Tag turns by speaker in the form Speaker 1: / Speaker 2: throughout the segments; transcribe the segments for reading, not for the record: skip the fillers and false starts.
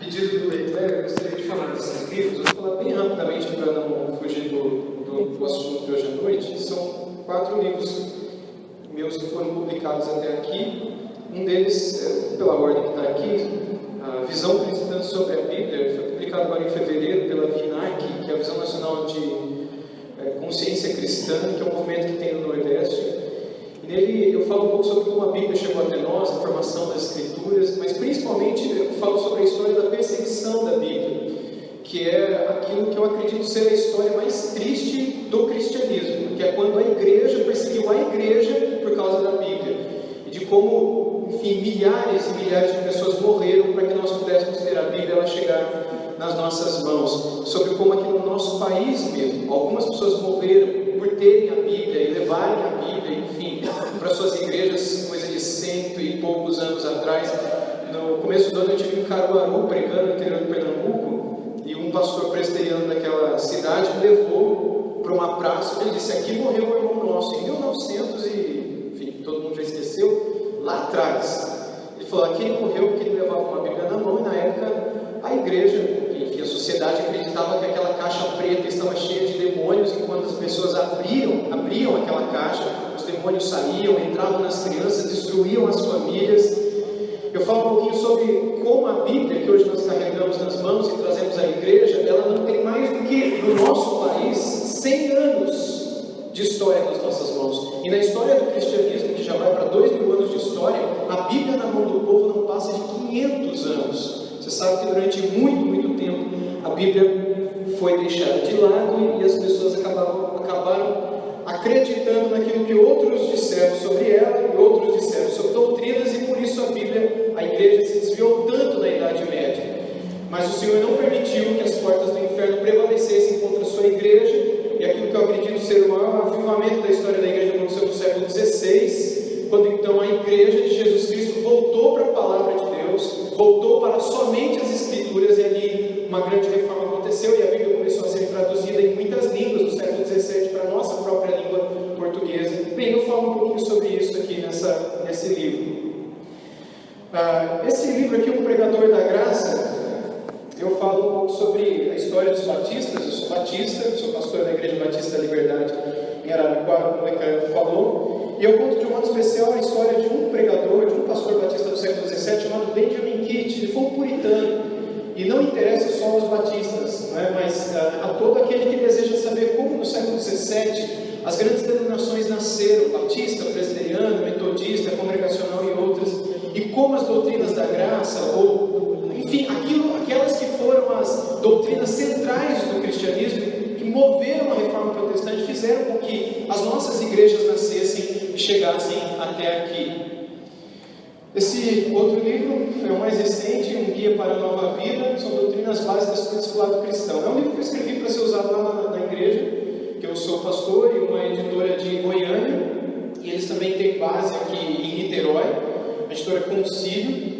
Speaker 1: pedido do leitor, eu gostaria de falar desses livros. Eu vou falar bem rapidamente para não fugir do assunto de hoje à noite. São 4 livros meus que foram publicados até aqui. Um deles, pela ordem que está aqui, a Visão Cristã sobre a Bíblia, foi publicado agora em fevereiro pela VINAC, que é a Visão Nacional de Consciência Cristã, que é um movimento que tem no Nordeste. E nele eu falo um pouco sobre como a Bíblia chegou até nós, a formação das Escrituras, mas principalmente eu falo sobre a história da perseguição da Bíblia, que é aquilo que eu acredito ser a história mais triste do cristianismo, que é quando a igreja perseguiu a igreja por causa da Bíblia, e de como, enfim, milhares e milhares de pessoas morreram para que nós pudéssemos ter a Bíblia ela chegar nas nossas mãos, sobre como aqui no nosso país mesmo, algumas pessoas morreram por terem a Bíblia e levarem a Bíblia, enfim, para suas igrejas, coisa de 100 e poucos anos atrás. No começo do ano eu estive em Caruaru, pregando no interior de Pernambuco, e um pastor presbiteriano daquela cidade me levou para uma praça, ele disse: aqui morreu um irmão nosso, em 1900 e, enfim, todo mundo já esqueceu, lá atrás. Ele falou: aqui ele morreu porque ele levava uma Bíblia na mão, e na época a igreja, enfim, a sociedade acreditava que aquela caixa preta estava cheia de demônios, e quando as pessoas abriam aquela caixa, os demônios saíam, entravam nas crianças, destruíam as famílias. Eu falo um pouquinho sobre como a Bíblia, que hoje nós carregamos nas mãos e trazemos à igreja, ela não tem mais do que, no nosso país, 100 anos de história nas nossas mãos. E na história do cristianismo, que já vai para 2000 anos de história, a Bíblia na mão do povo não passa de 500 anos. Você sabe que durante muito tempo a Bíblia foi deixada de lado e as pessoas acabaram acreditando naquilo que outros disseram sobre ela e outros disseram sobre doutrinas, e por isso a igreja se desviou tanto na Idade Média. Mas o Senhor não permitiu que as portas do inferno prevalecessem contra a sua igreja, e aquilo que eu acredito ser o maior avivamento da história da igreja aconteceu no século XVI, quando então a igreja de Jesus Cristo voltou para a palavra de Deus, voltou para somente as Escrituras, e ali uma grande reforma aconteceu, e a Bíblia começou a ser traduzida em muitas línguas no século XVII para a nossa própria língua portuguesa. Bem, eu falo um pouquinho sobre isso aqui nesse livro. Esse livro aqui, O Pregador da Graça, eu falo um pouco sobre a história dos batistas. Eu sou batista, sou pastor da Igreja Batista da Liberdade em Araraquara, como o Caio falou, e eu conto de um modo especial a história de um pregador, de um pastor batista do século XVII chamado Benjamin Kitt. Ele foi um puritano, e não interessa só aos batistas, né? Mas a todo aquele que deseja saber como no século XVII as grandes denominações nasceram: batista, presbiteriano, metodista, congregacional e outras, e como as doutrinas da graça, ou enfim, aquelas que foram as doutrinas centrais do cristianismo, que moveram a reforma protestante, fizeram com que as nossas igrejas nascessem e chegassem até aqui. Esse outro livro é o mais recente, Um Guia para a Nova Vida, são doutrinas básicas para o discipulado cristão. É um livro que eu escrevi para ser usado lá na igreja, que eu sou pastor, e uma editora de Goiânia, e eles também têm base aqui em Niterói, a editora Concílio,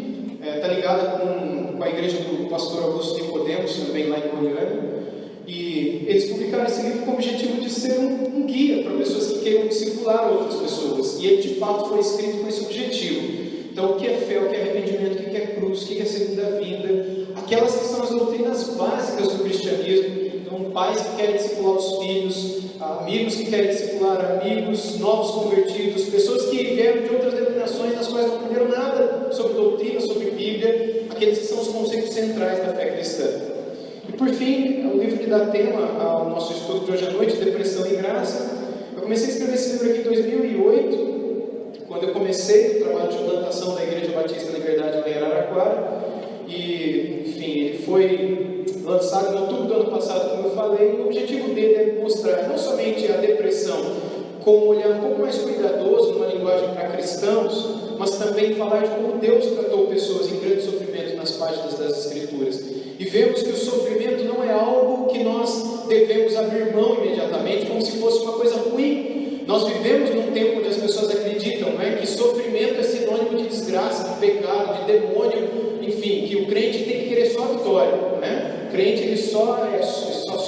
Speaker 1: está ligada com a igreja do pastor Augusto Nicodemos, também lá em Goiânia, e eles publicaram esse livro com o objetivo de ser um guia para pessoas que queiram discipular outras pessoas, e ele de fato foi escrito com esse objetivo. Então, o que é fé, o que é arrependimento, o que é cruz, o que é segunda vinda, aquelas que são as doutrinas básicas do cristianismo. Então, pais que querem discipular os filhos, amigos que querem discipular amigos, novos convertidos, pessoas que vieram de outras denominações nas quais não aprenderam nada sobre doutrina, sobre Bíblia, aqueles que são os conceitos centrais da fé cristã. E por fim, o livro que dá tema ao nosso estudo de hoje à noite, Depressão e Graça. Eu comecei a escrever esse livro aqui em 2008, quando eu comecei o trabalho de plantação da Igreja Batista da Liberdade lá em Araraquara, e, enfim, ele foi lançado em outubro do ano passado, como eu falei, e o objetivo dele é mostrar não somente a depressão com um olhar um pouco mais cuidadoso, numa linguagem para cristãos, mas também falar de como Deus tratou pessoas em grande sofrimento nas páginas das Escrituras. E vemos que o sofrimento não é algo que nós devemos abrir mão imediatamente, como se fosse uma coisa ruim. Nós vivemos num tempo onde as pessoas acreditam, né, que sofrimento é sinônimo de desgraça, de pecado, de demônio, enfim, que o crente tem que querer só a vitória, né? O crente ele só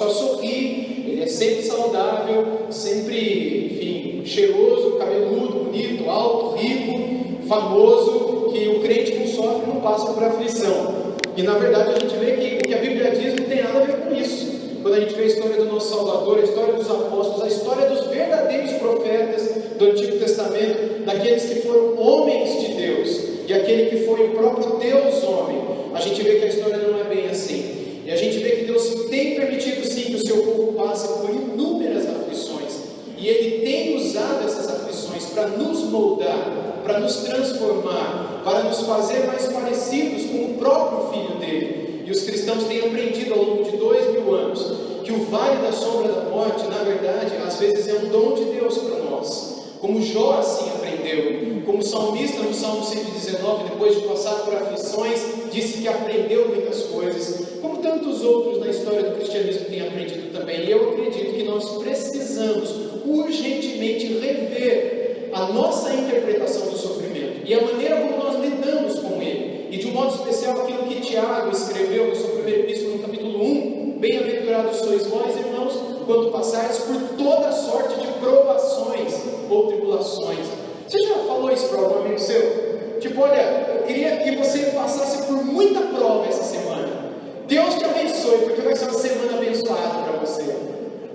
Speaker 1: sorri, ele é sempre saudável, sempre, enfim, cheiroso, cabeludo, bonito, alto, rico, famoso, que o crente não sofre, não passa por aflição. E na verdade a gente vê que a Bíblia diz não tem nada a ver com isso. Quando a gente vê a história do nosso Salvador, a história dos apóstolos, a história dos verdadeiros profetas do Antigo Testamento, daqueles que foram homens de Deus, e aquele que foi o próprio Deus homem, a gente vê que a história não é bem assim. E a gente vê que Deus tem permitido sim que o seu povo passe por inúmeras aflições, e Ele tem usado essas aflições para nos moldar, para nos transformar, para nos fazer mais parecidos com o próprio Filho dele. E os cristãos têm aprendido ao longo de 2000 anos que o vale da sombra da morte, na verdade, às vezes é um dom de Deus para nós. Como Jó assim aprendeu, como o salmista no Salmo 119, depois de passar por aflições, disse que aprendeu muitas coisas, como tantos outros na história do cristianismo têm aprendido também. E eu acredito que nós precisamos urgentemente rever a nossa interpretação do sofrimento e a maneira como nós lidamos com ele. E de um modo especial aquilo que Tiago escreveu no seu primeiro epístola, no capítulo 1, bem-aventurados sois vós, irmãos, quando passardes por toda sorte de provações ou tribulações. Você já falou isso para algum amigo seu? Tipo, olha, eu queria que você passasse por muita prova essa semana. Deus te abençoe, porque vai ser uma semana abençoada para você.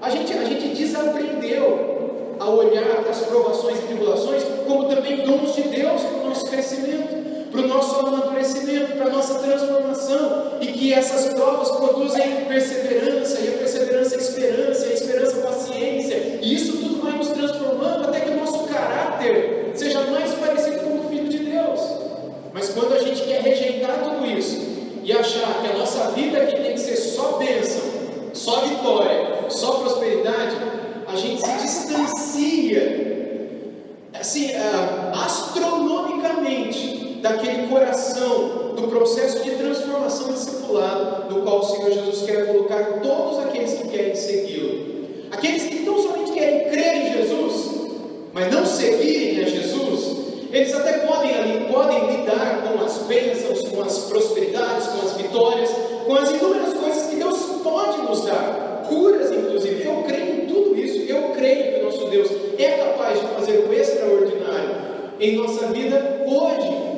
Speaker 1: A gente desaprendeu a olhar para as provações e tribulações como também dons de Deus para o nosso crescimento, para o nosso amadurecimento, para a nossa transformação, e que essas provas produzem perseverança, e a perseverança esperança, e a esperança paciência, e isso tudo vai nos transformando até que o nosso caráter seja mais parecido com o Filho de Deus. Mas quando a gente quer rejeitar tudo isso e achar que a nossa vida aqui tem que ser só bênção, só vitória, só prosperidade, a gente se distancia assim, astronomicamente daquele coração, do processo de transformação discipulado, no qual o Senhor Jesus quer colocar todos aqueles que querem segui-lo. Aqueles que não somente querem crer em Jesus, mas não seguirem a Jesus, eles até podem lidar com as bênçãos, com as prosperidades, com as vitórias, com as inúmeras coisas que Deus pode nos dar, curas inclusive. Eu creio em tudo isso, eu creio que o nosso Deus é capaz de fazer o extraordinário em nossa vida hoje.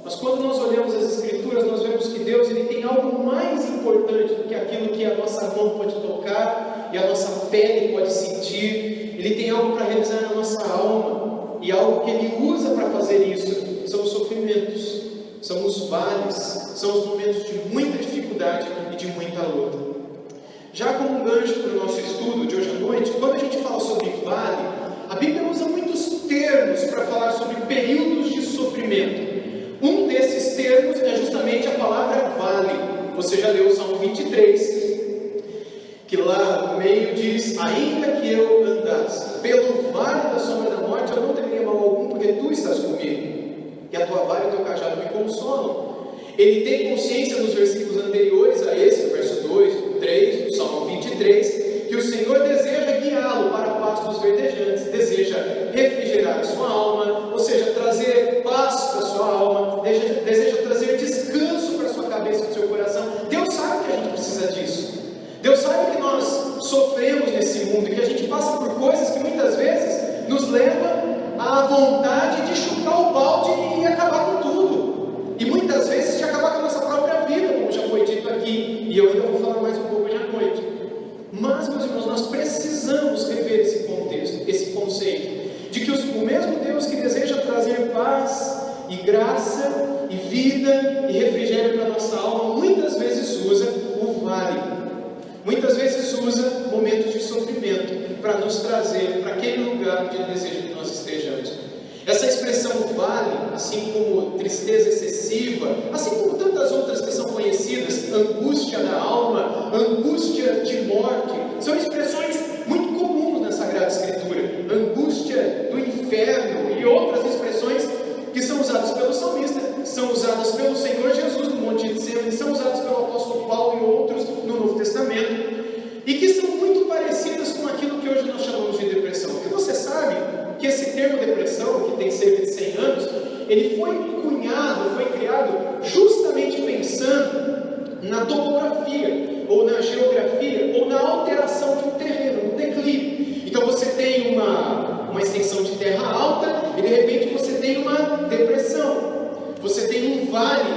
Speaker 1: Mas quando nós olhamos as Escrituras, nós vemos que Deus ele tem algo mais importante do que aquilo que a nossa mão pode tocar e a nossa pele pode sentir. Ele tem algo para realizar na nossa alma, e algo que Ele usa para fazer isso são os sofrimentos, são os vales, são os momentos de muita dificuldade e de muita luta. Já como um gancho para o nosso estudo de hoje à noite, quando a gente fala sobre vale, a Bíblia usa muitos termos para falar sobre períodos de sofrimento. Um desses termos é justamente a palavra vale. Você já leu o Salmo 23, que lá no meio diz: ainda que eu andasse pelo vale da sombra da morte, eu não temeria mal algum, porque tu estás comigo, e a tua vara e o teu cajado me consolam. Ele tem consciência nos versículos anteriores a esse, no verso 2, 3, do Salmo 23, que o Senhor deseja guiá-lo para pastos verdejantes, deseja refrigerar a sua alma, ou seja, trazer paz para a sua alma, deseja trazer descanso para a sua cabeça e para o seu coração. Deus sabe que a gente precisa disso. Deus sabe que nós sofremos nesse mundo, que a gente passa por coisas que muitas vezes nos levam à vontade de chutar o balde e acabar com tudo. E muitas vezes de acabar com a nossa própria vida, como já foi dito aqui, e eu ainda vou falar mais um pouco hoje à noite. Mas, meus irmãos, nós precisamos rever esse contexto, esse conceito, de que o mesmo Deus que deseja trazer paz e graça e vida e refrigério para a nossa alma, muitas vezes usa o vale. Muitas vezes usa momentos de sofrimento para nos trazer para aquele lugar onde Ele deseja que nós estejamos. Essa expressão vale, assim como tristeza excessiva, assim como tantas outras que são conhecidas, angústia da alma, angústia de morte, são expressões muito comuns na Sagrada Escritura. Angústia do inferno e outras expressões que são usadas pelo salmista, são usadas pelo Senhor Jesus no Monte de Getsêmani, são usadas pelo apóstolo Paulo e outros no Novo Testamento, e que são muito parecidas com aquilo que hoje nós chamamos de depressão. Porque você sabe que esse termo depressão, que tem cerca de 100 anos, ele foi cunhado, foi criado justamente pensando na topografia, ou na geografia, ou na alteração de um terreno, um declive. Então você tem uma extensão de terra alta, e de repente você tem uma depressão. Você tem um vale,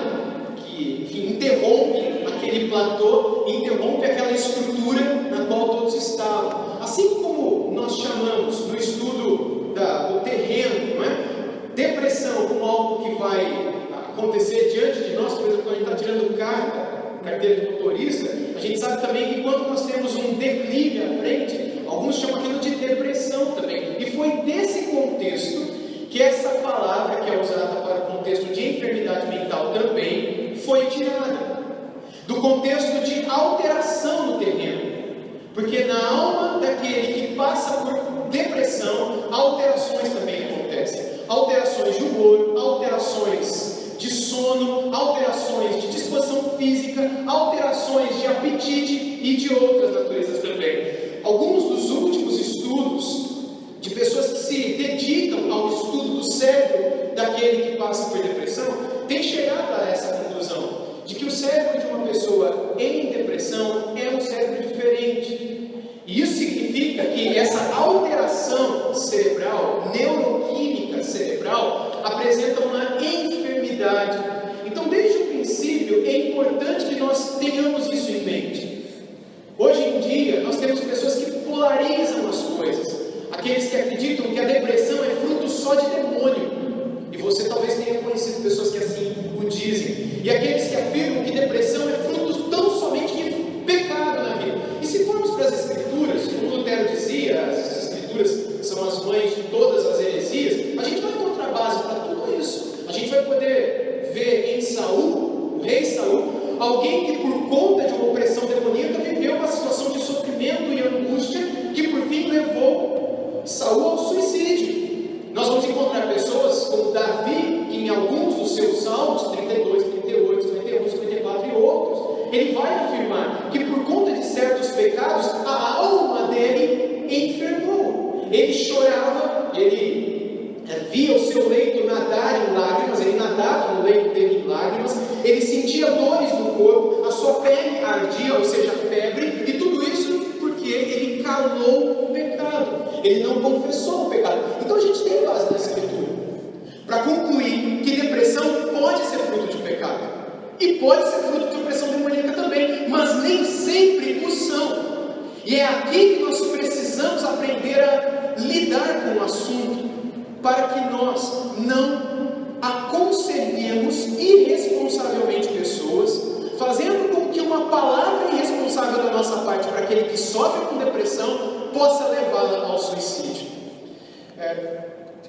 Speaker 1: que, enfim, interrompe aquele platô, interrompe aquela estrutura na qual todos estavam. Assim como nós chamamos no estudo do terreno, não é? Depressão como algo que vai acontecer diante de nós, por exemplo, quando a gente está tirando carteira de motorista, a gente sabe também que quando nós temos um declive à frente, alguns chamam aquilo de depressão também. E foi desse contexto que essa palavra que é usada para o contexto de enfermidade mental também foi tirada. Do contexto de alteração no terreno. Porque na alma daquele que passa por depressão, alterações também acontecem. Alterações de humor, alterações de sono, alterações de disposição física, alterações de apetite e de outras naturezas também. Alguns dos últimos estudos de pessoas que se dedicam ao estudo do cérebro daquele que passa por depressão têm chegado a essa conclusão, de que o cérebro de uma pessoa em depressão é um cérebro diferente. E isso significa que essa alteração cerebral, neuroquímica cerebral, apresenta uma enfermidade. Então, desde o princípio, é importante que nós tenhamos isso em mente. Hoje em dia, nós temos pessoas que polarizam as coisas. Aqueles que acreditam que a depressão é fruto só de demônio. E você talvez tenha conhecido pessoas que assim o dizem. E aqueles que afirmam que depressão é fruto tão somente de pecado na vida. E se formos para as Escrituras, como Lutero dizia, as Escrituras são as mães de todas as heresias, a gente vai encontrar base para tudo isso. A gente vai poder ver em Saul, o rei Saul, alguém que por conta de uma opressão demoníaca viveu uma situação de sofrimento e angústia que por fim levou Saul ao suicídio. Nós vamos encontrar pessoas como Davi, que em alguns dos seus salmos, 32, 38, 51, 54 e outros, ele vai afirmar que por conta de certos pecados, a alma dele enfermou. Ele chorava, ele via o seu leito nadar em lágrimas, ele nadava no leito dele em lágrimas, ele sentia dores no corpo, a sua pele ardia, ou seja, febre, e tudo isso porque ele calou o pecado, ele não confessou o pecado. Então a gente tem base na Escritura para concluir que depressão pode ser fruto de pecado e pode ser fruto de opressão demoníaca também, mas nem sempre o são. E é aqui que nós precisamos aprender a lidar com o assunto, para que nós não aconselhemos irresponsavelmente pessoas, fazendo com que uma palavra irresponsável da nossa parte para aquele que sofre com depressão possa levá-la ao suicídio.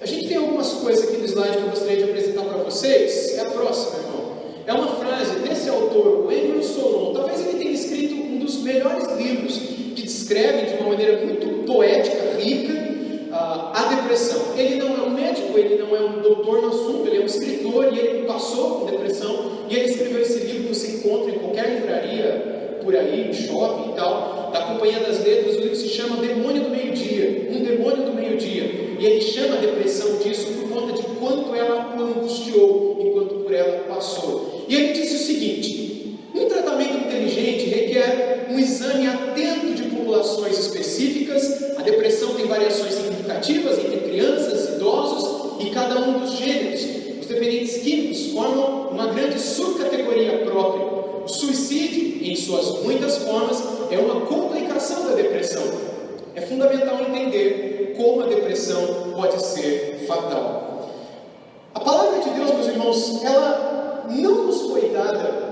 Speaker 1: A gente tem algumas coisas aqui no slide que eu gostaria de apresentar para vocês. É a próxima, irmão. É uma frase desse autor, o Andrew Solomon. Talvez ele tenha escrito um dos melhores livros que descrevem de uma maneira muito poética, rica, a depressão. Ele não é um médico, ele não é um doutor no assunto, ele é um escritor e ele passou com depressão e ele escreveu esse livro que você encontra em qualquer livraria por aí, shopping e tal, da Companhia das Letras. O livro se chama Demônio do Meio-Dia, um demônio do meio-dia, e ele chama a depressão disso por conta de quanto ela o angustiou enquanto por ela passou. E ele disse o seguinte: um tratamento inteligente requer um exame atento de populações específicas. A depressão tem variações significativas entre crianças, idosos e cada um dos gêneros. Os dependentes químicos formam uma grande subcategoria própria. O suicídio, em suas muitas formas, é uma complicação da depressão. É fundamental entender como a depressão pode ser fatal. A palavra de Deus, meus irmãos, ela não nos foi dada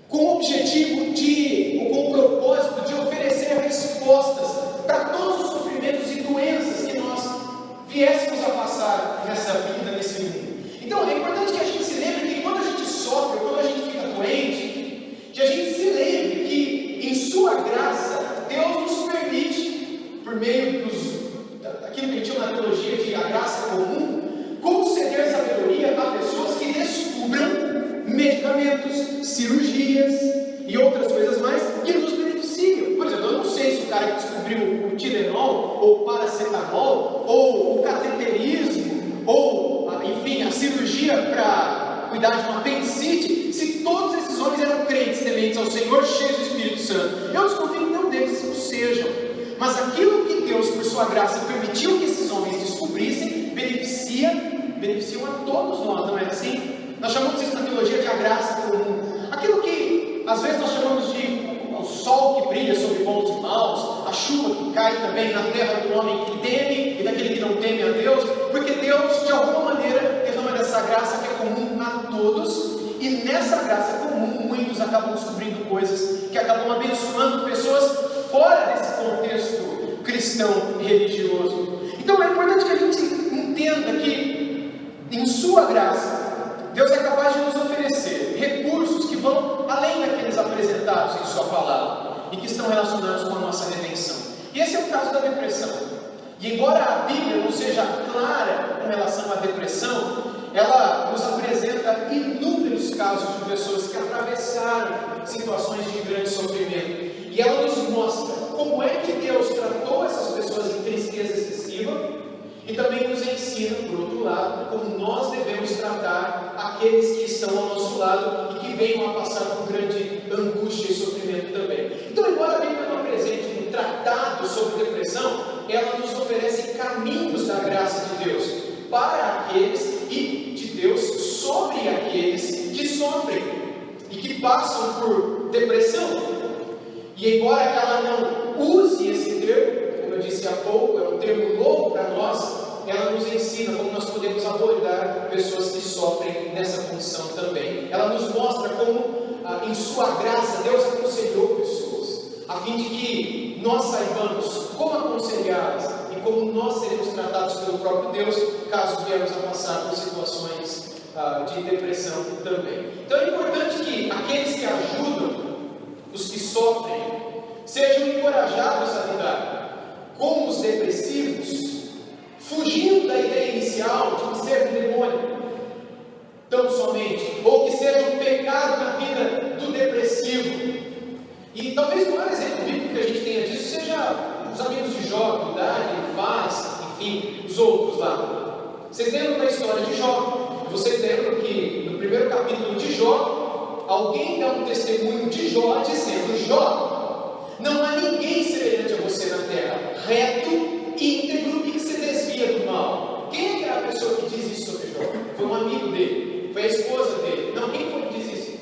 Speaker 1: com o objetivo ou com o propósito de oferecer respostas para todos os sofrimentos e doenças que nós viéssemos a passar nessa vida, nesse mundo. Então é importante que a gente se lembre que quando a gente sofre, quando a gente fica doente, que a gente se lembre que em sua graça Deus nos permite, por meio daquilo que a gente chama na teologia de a graça comum, conceder sabedoria a pessoas que descubram medicamentos, cirurgias e outras coisas mais que nos beneficiam. Por exemplo, eu não sei se o cara que descobriu o Tilenol, ou o paracetamol, ou o cateterismo, ou, enfim, a cirurgia para cuidar de uma apendicite, se todos esses homens eram crentes, tementes ao Senhor, cheios do Espírito Santo. Eu desconfio que nenhum deles o sejam. Mas aquilo que Deus, por sua graça, permitiu que esses homens descobrissem, beneficiam a todos nós, não é assim? Nós chamamos isso na teologia de a graça comum. às vezes nós chamamos de o sol que brilha sobre bons e maus, a chuva que cai também na terra do homem que teme e daquele que não teme a Deus, porque Deus, de alguma maneira, derrama dessa graça que é comum a todos, e nessa graça comum, muitos acabam descobrindo coisas que acabam abençoando pessoas fora desse contexto cristão e religioso. Então é importante que a gente entenda que, em sua graça, Deus é capaz de nos oferecer recursos que vão além daqueles apresentados em sua palavra e que estão relacionados com a nossa redenção. E esse é o caso da depressão. E embora a Bíblia não seja clara com relação à depressão, ela nos apresenta inúmeros casos de pessoas que atravessaram situações de grande sofrimento. E ela nos mostra como é que Deus tratou essas pessoas em tristeza excessiva, e também nos ensina, por outro lado, como nós devemos tratar aqueles que estão ao nosso lado e que venham a passar por grande angústia e sofrimento também. Então, embora a Bíblia não apresente um tratado sobre depressão, ela nos oferece caminhos da graça de Deus para aqueles e de Deus sobre aqueles que sofrem e que passam por depressão. E embora ela não use esse termo, como eu disse há pouco, é um termo novo para nós, ela nos ensina como nós podemos abordar pessoas que sofrem nessa condição também. Ela nos mostra como, em sua graça, Deus aconselhou pessoas, a fim de que nós saibamos como aconselhá-las e como nós seremos tratados pelo próprio Deus, caso viemos a passar por situações de depressão também. Então é importante que aqueles que ajudam os que sofrem sejam encorajados a lidar com os depressivos, fugindo da ideia inicial de que ser um demônio, tão somente, ou que seja um pecado na vida do depressivo. E talvez o maior exemplo bíblico que a gente tenha disso seja os amigos de Jó, Bildad, Elifaz, enfim, os outros lá. Vocês lembram da história de Jó? Vocês lembram que no primeiro capítulo de Jó, alguém dá um testemunho de Jó dizendo: Jó, não há ninguém semelhante a você na terra, reto, íntegro e que se desvia do mal. Quem é a pessoa que diz isso sobre Jó? Foi um amigo dele, foi a esposa dele. Não, quem foi que diz isso?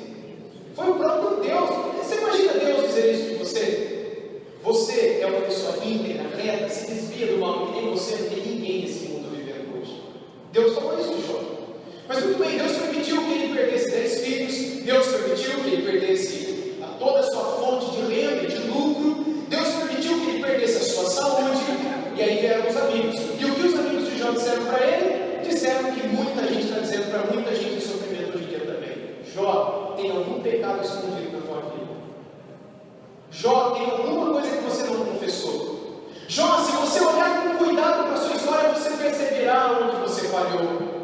Speaker 1: Foi o próprio Deus. Você imagina Deus dizer isso de você? Você é uma pessoa íntegra, reta, se desvia do mal, que nem você, não tem ninguém nesse mundo vivendo hoje. Deus falou isso de Jó. Mas muito bem, Deus permitiu que ele perdesse 10 filhos, Deus permitiu que ele perdesse toda a sua fonte de renda, de lucro, Deus permitiu que ele perdesse a sua saúde, e aí vieram os amigos. E o que os amigos de Jó disseram para ele? Disseram que muita gente está dizendo para muita gente em sofrimento hoje em dia também: Jó, tem algum pecado escondido na tua vida. Jó, tem alguma coisa que você não confessou. Jó, se você olhar com cuidado para a sua história, você perceberá onde você falhou.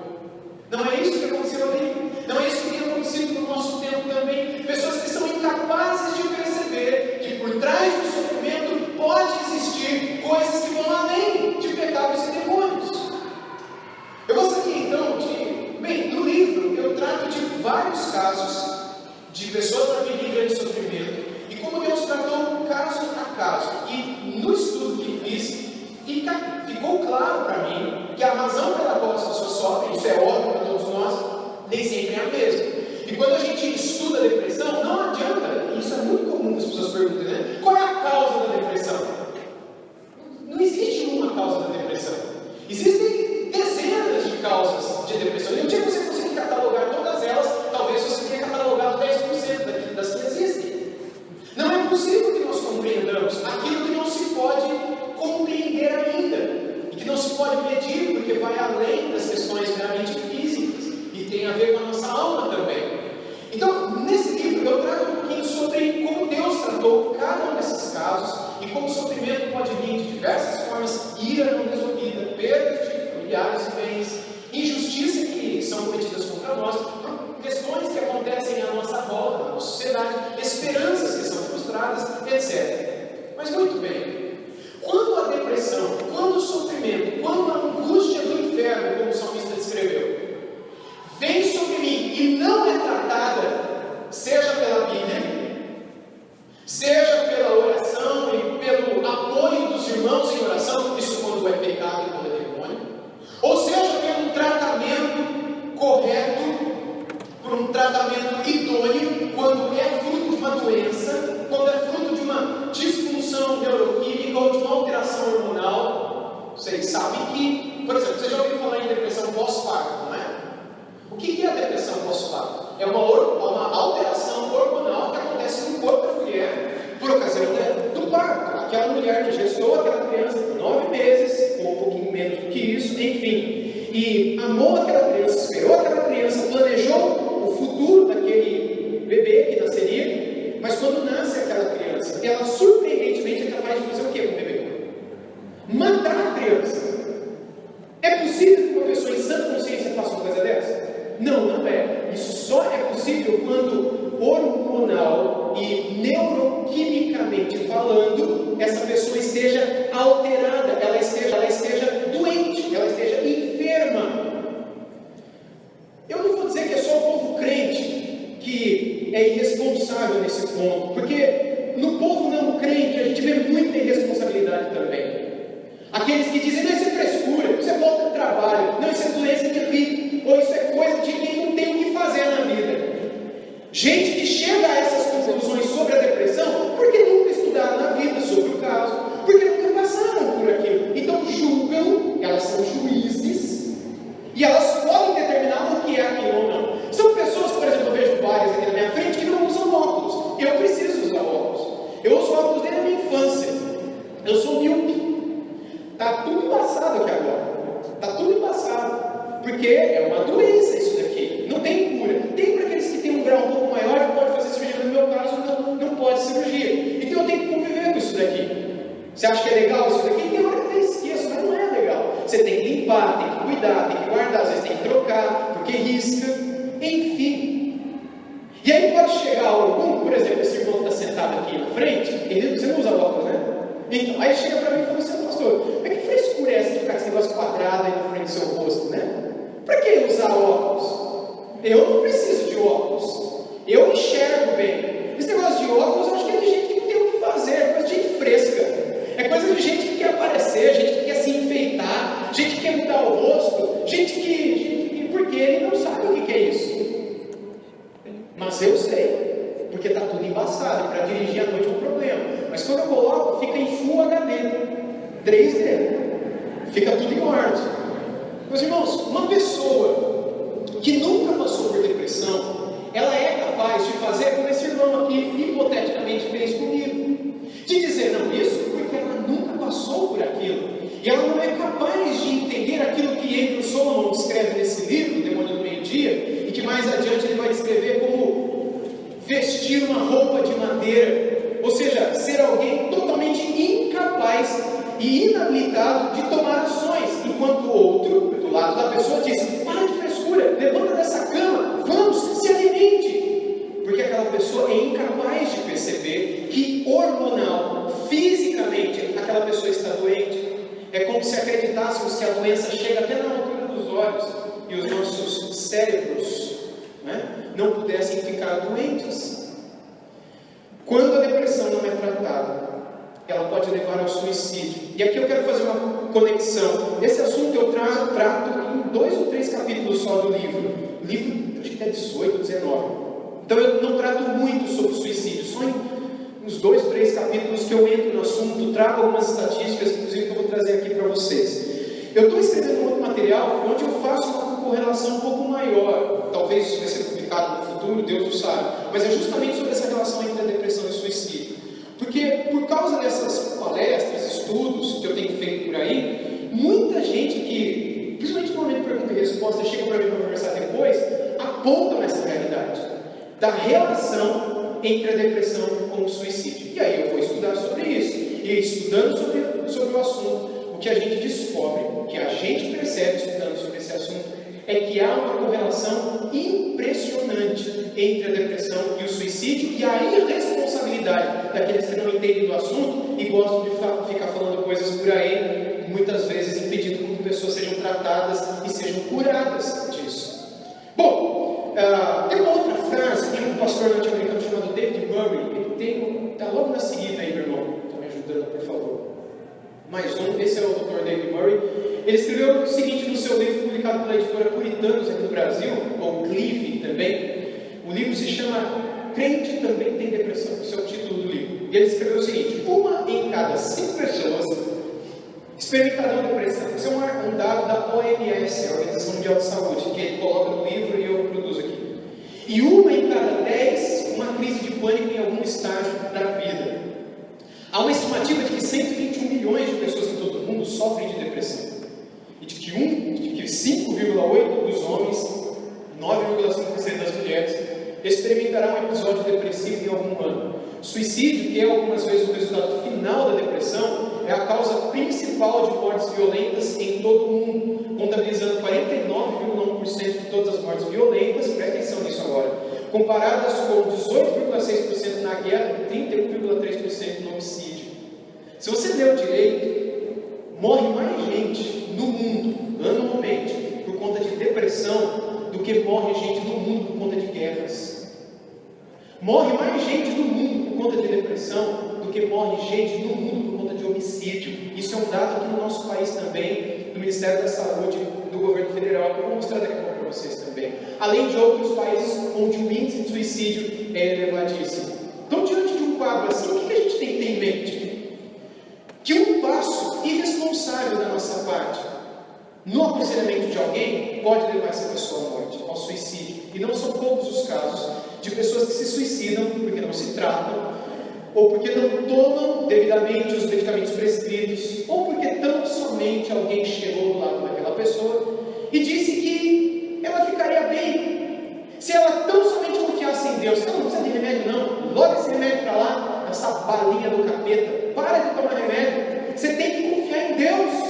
Speaker 1: Não é isso que aconteceu ali? Não é isso que tem acontecido no nosso tempo também? Pessoas que são incapazes de perceber que por trás do sofrimento pode existir coisas que vão além de pecados e demônios. Eu gostaria então de... Bem, no livro eu trato de vários casos de pessoas na vida em grande sofrimento e como Deus tratou caso a caso. E no estudo que fiz, ficou claro para mim que a razão pela qual as pessoas sofrem, isso é óbvio para todos nós, nem sempre é a mesma. E quando a gente estuda a depressão, não adianta, e isso é muito comum que as pessoas perguntem, né? Qual é a causa da depressão? Não existe uma causa da depressão. Existem dezenas de causas de depressão. E um dia que você conseguir catalogar todas elas, talvez você tenha catalogado 10% das que existem. Não é possível que nós compreendamos aquilo que não se pode compreender ainda. E que não se pode medir, porque vai além das questões meramente físicas e tem a ver com a nossa alma também. Então, nesse livro eu trago um pouquinho sobre como Deus tratou cada um desses casos e como o sofrimento pode vir de diversas formas: ira não resolvida, perdas de familiares e bens, injustiças que são cometidas contra nós, questões que acontecem à nossa volta, na nossa sociedade, esperanças que são frustradas, etc. Mas muito bem, quando a depressão, quando o sofrimento, quando a angústia do inferno, como o salmista descreveu, vem sobre mim e não é tratada, seja pela Bíblia, seja pela oração e pelo apoio dos irmãos em oração, isso quando é pecado cuidou aquela criança por 9 meses, ou um pouquinho menos do que isso, enfim, e amou aquela criança, esperou aquela criança, planejou o futuro daquele bebê que nasceria, mas quando nasce aquela criança, ela surpreendentemente é capaz de fazer o que com o bebê? Matar a criança. É possível que uma pessoa em sã consciência faça uma coisa dessa? Não, não é. Isso só é possível quando hormonal e neuroquimicamente falando, essa pessoa esteja alterada, ela esteja doente, ela esteja enferma. Eu não vou dizer que é só o povo crente que é irresponsável nesse ponto, porque no povo não crente a gente vê muita irresponsabilidade também. Aqueles que dizem, não, isso é frescura, isso é falta de trabalho, não, isso é doença de rico, ou isso é coisa de quem não tem o que fazer na vida. Gente que chega a essas conclusões sobre a depressão porque nunca estudaram na vida sobre o caso, porque nunca passaram por aquilo. Então julgam, elas são juízes, e elas podem determinar o que é aquilo ou não. São pessoas, por exemplo, eu vejo várias aqui na minha frente que não usam óculos. Eu preciso usar óculos. Eu uso óculos desde a minha infância. Eu sou míope. Está tudo embaçado aqui agora. Está tudo embaçado. Porque é uma doença isso daqui. Não tem cura. Tem para aqueles que têm um grau um pouco maior que pode fazer cirurgia. No meu caso, não pode cirurgia. Então eu tenho que conviver com isso daqui. Você acha que é legal isso daqui? Tem hora que até esqueço, mas não é legal. Você tem que limpar, tem que cuidar, tem que guardar, às vezes tem que trocar, porque risca. Enfim. E aí pode chegar algum, por exemplo, esse irmão que está sentado aqui na frente, você não usa óculos, né? Então, aí chega para mim e fala assim, pastor, mas que frescura é essa de ficar com esse negócio quadrado aí na frente do seu rosto, né? Para que usar óculos? Eu não preciso de óculos. Eu enxergo bem. Esse negócio de óculos, eu acho que é de gente que não tem o que fazer, é coisa de gente fresca. É coisa de gente que quer aparecer, gente que quer se enfeitar, gente que quer mudar o rosto, gente que porque ele não sabe o que é isso. Mas eu sei, porque está tudo embaçado, para dirigir à noite é um problema. Mas quando eu coloco, fica em Full HD, 3D, fica tudo em ordem. Meus irmãos, uma pessoa que nunca passou por depressão, ela é capaz de fazer como esse irmão aqui hipoteticamente fez comigo, de dizer, não, isso porque ela nunca passou por aquilo, e ela não é capaz de entender aquilo que Andrew Solomon descreve nesse livro, Demônio do Meio-Dia, e que mais adiante ele vai descrever como vestir uma roupa de madeira, ou seja, ser alguém totalmente incapaz e inabilitado de tomar ações, enquanto o outro, do lado da pessoa, diz, para de frescura, levanta dessa cama, vamos, se alimente, porque aquela pessoa é incapaz de perceber que hormonal, fisicamente, aquela pessoa está doente. É como se acreditássemos que a doença chega até na altura dos olhos, e os nossos cérebros, não pudessem ficar doentes. Quando a depressão não é tratada, ela pode levar ao suicídio. E aqui eu quero fazer uma conexão. Esse assunto eu trato em 2 ou 3 capítulos só do livro. O livro, acho que é 18, 19. Então eu não trato muito sobre suicídio. Só em uns 2, 3 capítulos que eu entro no assunto, trago algumas estatísticas, inclusive, que eu vou trazer aqui para vocês. Eu estou escrevendo um outro material onde eu faço uma correlação um pouco maior. Talvez isso vai ser publicado no futuro, Deus o sabe. Mas é justamente sobre essa relação entre a depressão e o suicídio. Porque por causa dessas palestras, estudos que eu tenho feito por aí, muita gente que, principalmente no momento de pergunta e resposta, chega para mim para conversar depois, apontam essa realidade da relação entre a depressão com o suicídio. E aí eu vou estudar sobre isso. E estudando sobre o assunto, o que a gente descobre, o que a gente percebe estudando sobre esse assunto, é que há uma correlação impressionante entre a depressão e o suicídio e a irresponsabilidade daqueles que não entendem do assunto e gostam de ficar falando coisas por aí, muitas vezes impedindo que pessoas sejam tratadas e sejam curadas disso. Bom, tem uma outra frase de um pastor norte-americano chamado David Murray, está logo na seguida aí, meu irmão, está me ajudando, por favor. Mais um, esse é o Dr. David Murray. Ele escreveu o seguinte no seu livro, publicado pela editora Puritanos aqui no Brasil, ou Clive também. O livro se chama Crente Também Tem Depressão, esse é o título do livro. E ele escreveu o seguinte: 1 em cada 5 pessoas experimentarão depressão. Isso é um dado da OMS, a Organização Mundial de Saúde, que ele coloca no livro e eu produzo aqui. E 1 em cada 10, uma crise de pânico em algum estágio da vida. Há uma estimativa de que 121 milhões milhões de pessoas em todo o mundo sofrem de depressão. E de que 5,8% dos homens, 9,5% das mulheres, experimentarão um episódio depressivo em algum ano. Suicídio, que é algumas vezes o resultado final da depressão, é a causa principal de mortes violentas em todo o mundo, contabilizando 49,1% de todas as mortes violentas, presta atenção nisso agora, comparadas com 18,6% na guerra e 31,3% no homicídio. Se você leu direito, morre mais gente no mundo, anualmente, por conta de depressão, do que morre gente no mundo por conta de guerras. Morre mais gente no mundo por conta de depressão do que morre gente no mundo por conta de homicídio. Isso é um dado aqui no nosso país também, do Ministério da Saúde, do governo federal, que eu vou mostrar daqui a pouco para vocês também. Além de outros países onde o índice de suicídio é elevadíssimo. Então, diante de um quadro assim, o que a gente tem que ter em mente? Que um passo irresponsável da nossa parte no aconselhamento de alguém pode levar essa pessoa à morte, ao suicídio. E não são poucos os casos de pessoas que se suicidam porque não se tratam, ou porque não tomam devidamente os medicamentos prescritos, ou porque tão somente alguém chegou do lado daquela pessoa e disse que ela ficaria bem se ela tão somente confiasse em Deus. Ela não precisa de remédio não, logo esse remédio para lá, essa balinha do capeta, para de tomar remédio, você tem que confiar em Deus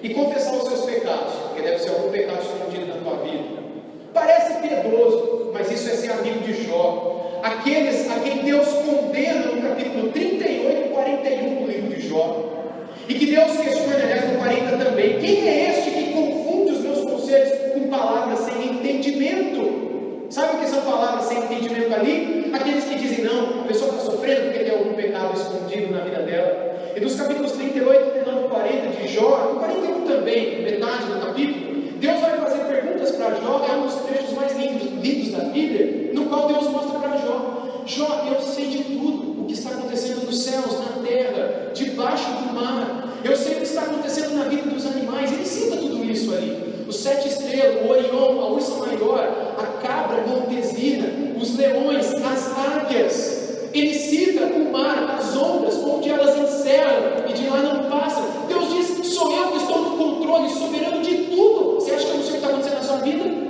Speaker 1: e confessar os seus pecados, porque deve ser algum pecado escondido na tua vida. Parece piedoso, mas isso é ser amigo de Jó. Aqueles a quem Deus condena no capítulo 38 e 41 do livro de Jó. E que Deus questiona, aliás, no 40 também. Quem é este que confunde os meus conselhos com palavras sem entendimento? Sabe o que são palavras sem entendimento ali? Aqueles que dizem, não, a pessoa está sofrendo porque tem algum pecado escondido na vida dela. E dos capítulos 38, 39 e 40 de Jó, e 41 também, metade do capítulo, Deus vai fazer perguntas para Jó, é um dos trechos mais lindos da Bíblia, no qual Deus mostra para Jó: Jó, eu sei de tudo o que está acontecendo nos céus, na terra, debaixo do mar, eu sei o que está acontecendo na vida dos animais. Ele cita tudo isso ali: os 7 estrelas, o Orion, a ursa maior, a cabra montesina, os leões, as águias. Ele cita o mar, as ondas, onde elas encerram e de lá não passam. Deus diz: sou eu que estou no controle soberano de tudo. Você acha que eu não sei o que está acontecendo na sua vida?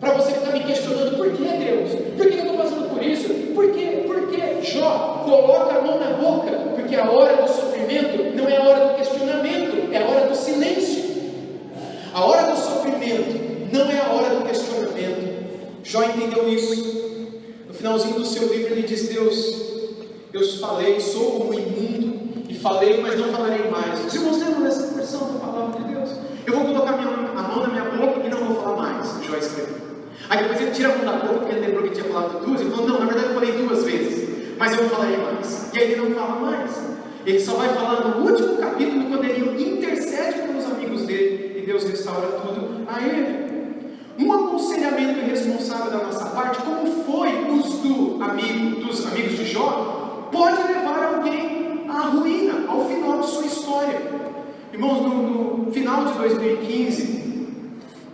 Speaker 1: Para você ficar me questionando, por que Deus? Por que eu estou passando por isso? Por quê? Por quê? Jó, coloca a mão na boca, porque a hora do sofrimento não é a hora do questionamento, é a hora do silêncio. A hora do sofrimento não é a hora do questionamento. Jó entendeu isso. No finalzinho do seu livro ele diz: Deus, eu falei, sou como imundo, e falei, mas não falarei mais. Os irmãos lembram dessa porção da palavra de Deus? Eu vou colocar a mão na minha boca e não vou falar mais. Jó escreveu. Aí depois ele tira a mão da boca, porque ele lembrou que tinha falado 2, ele falou: não, na verdade eu falei 2 vezes, mas eu não falarei mais. E aí ele não fala mais. Ele só vai falar no último capítulo, quando ele intercede pelos amigos dele, e Deus restaura tudo a ele. Um aconselhamento irresponsável da nossa parte, como foi dos amigos de Jó, pode levar alguém à ruína, ao final de sua história. Irmãos, no final de 2015,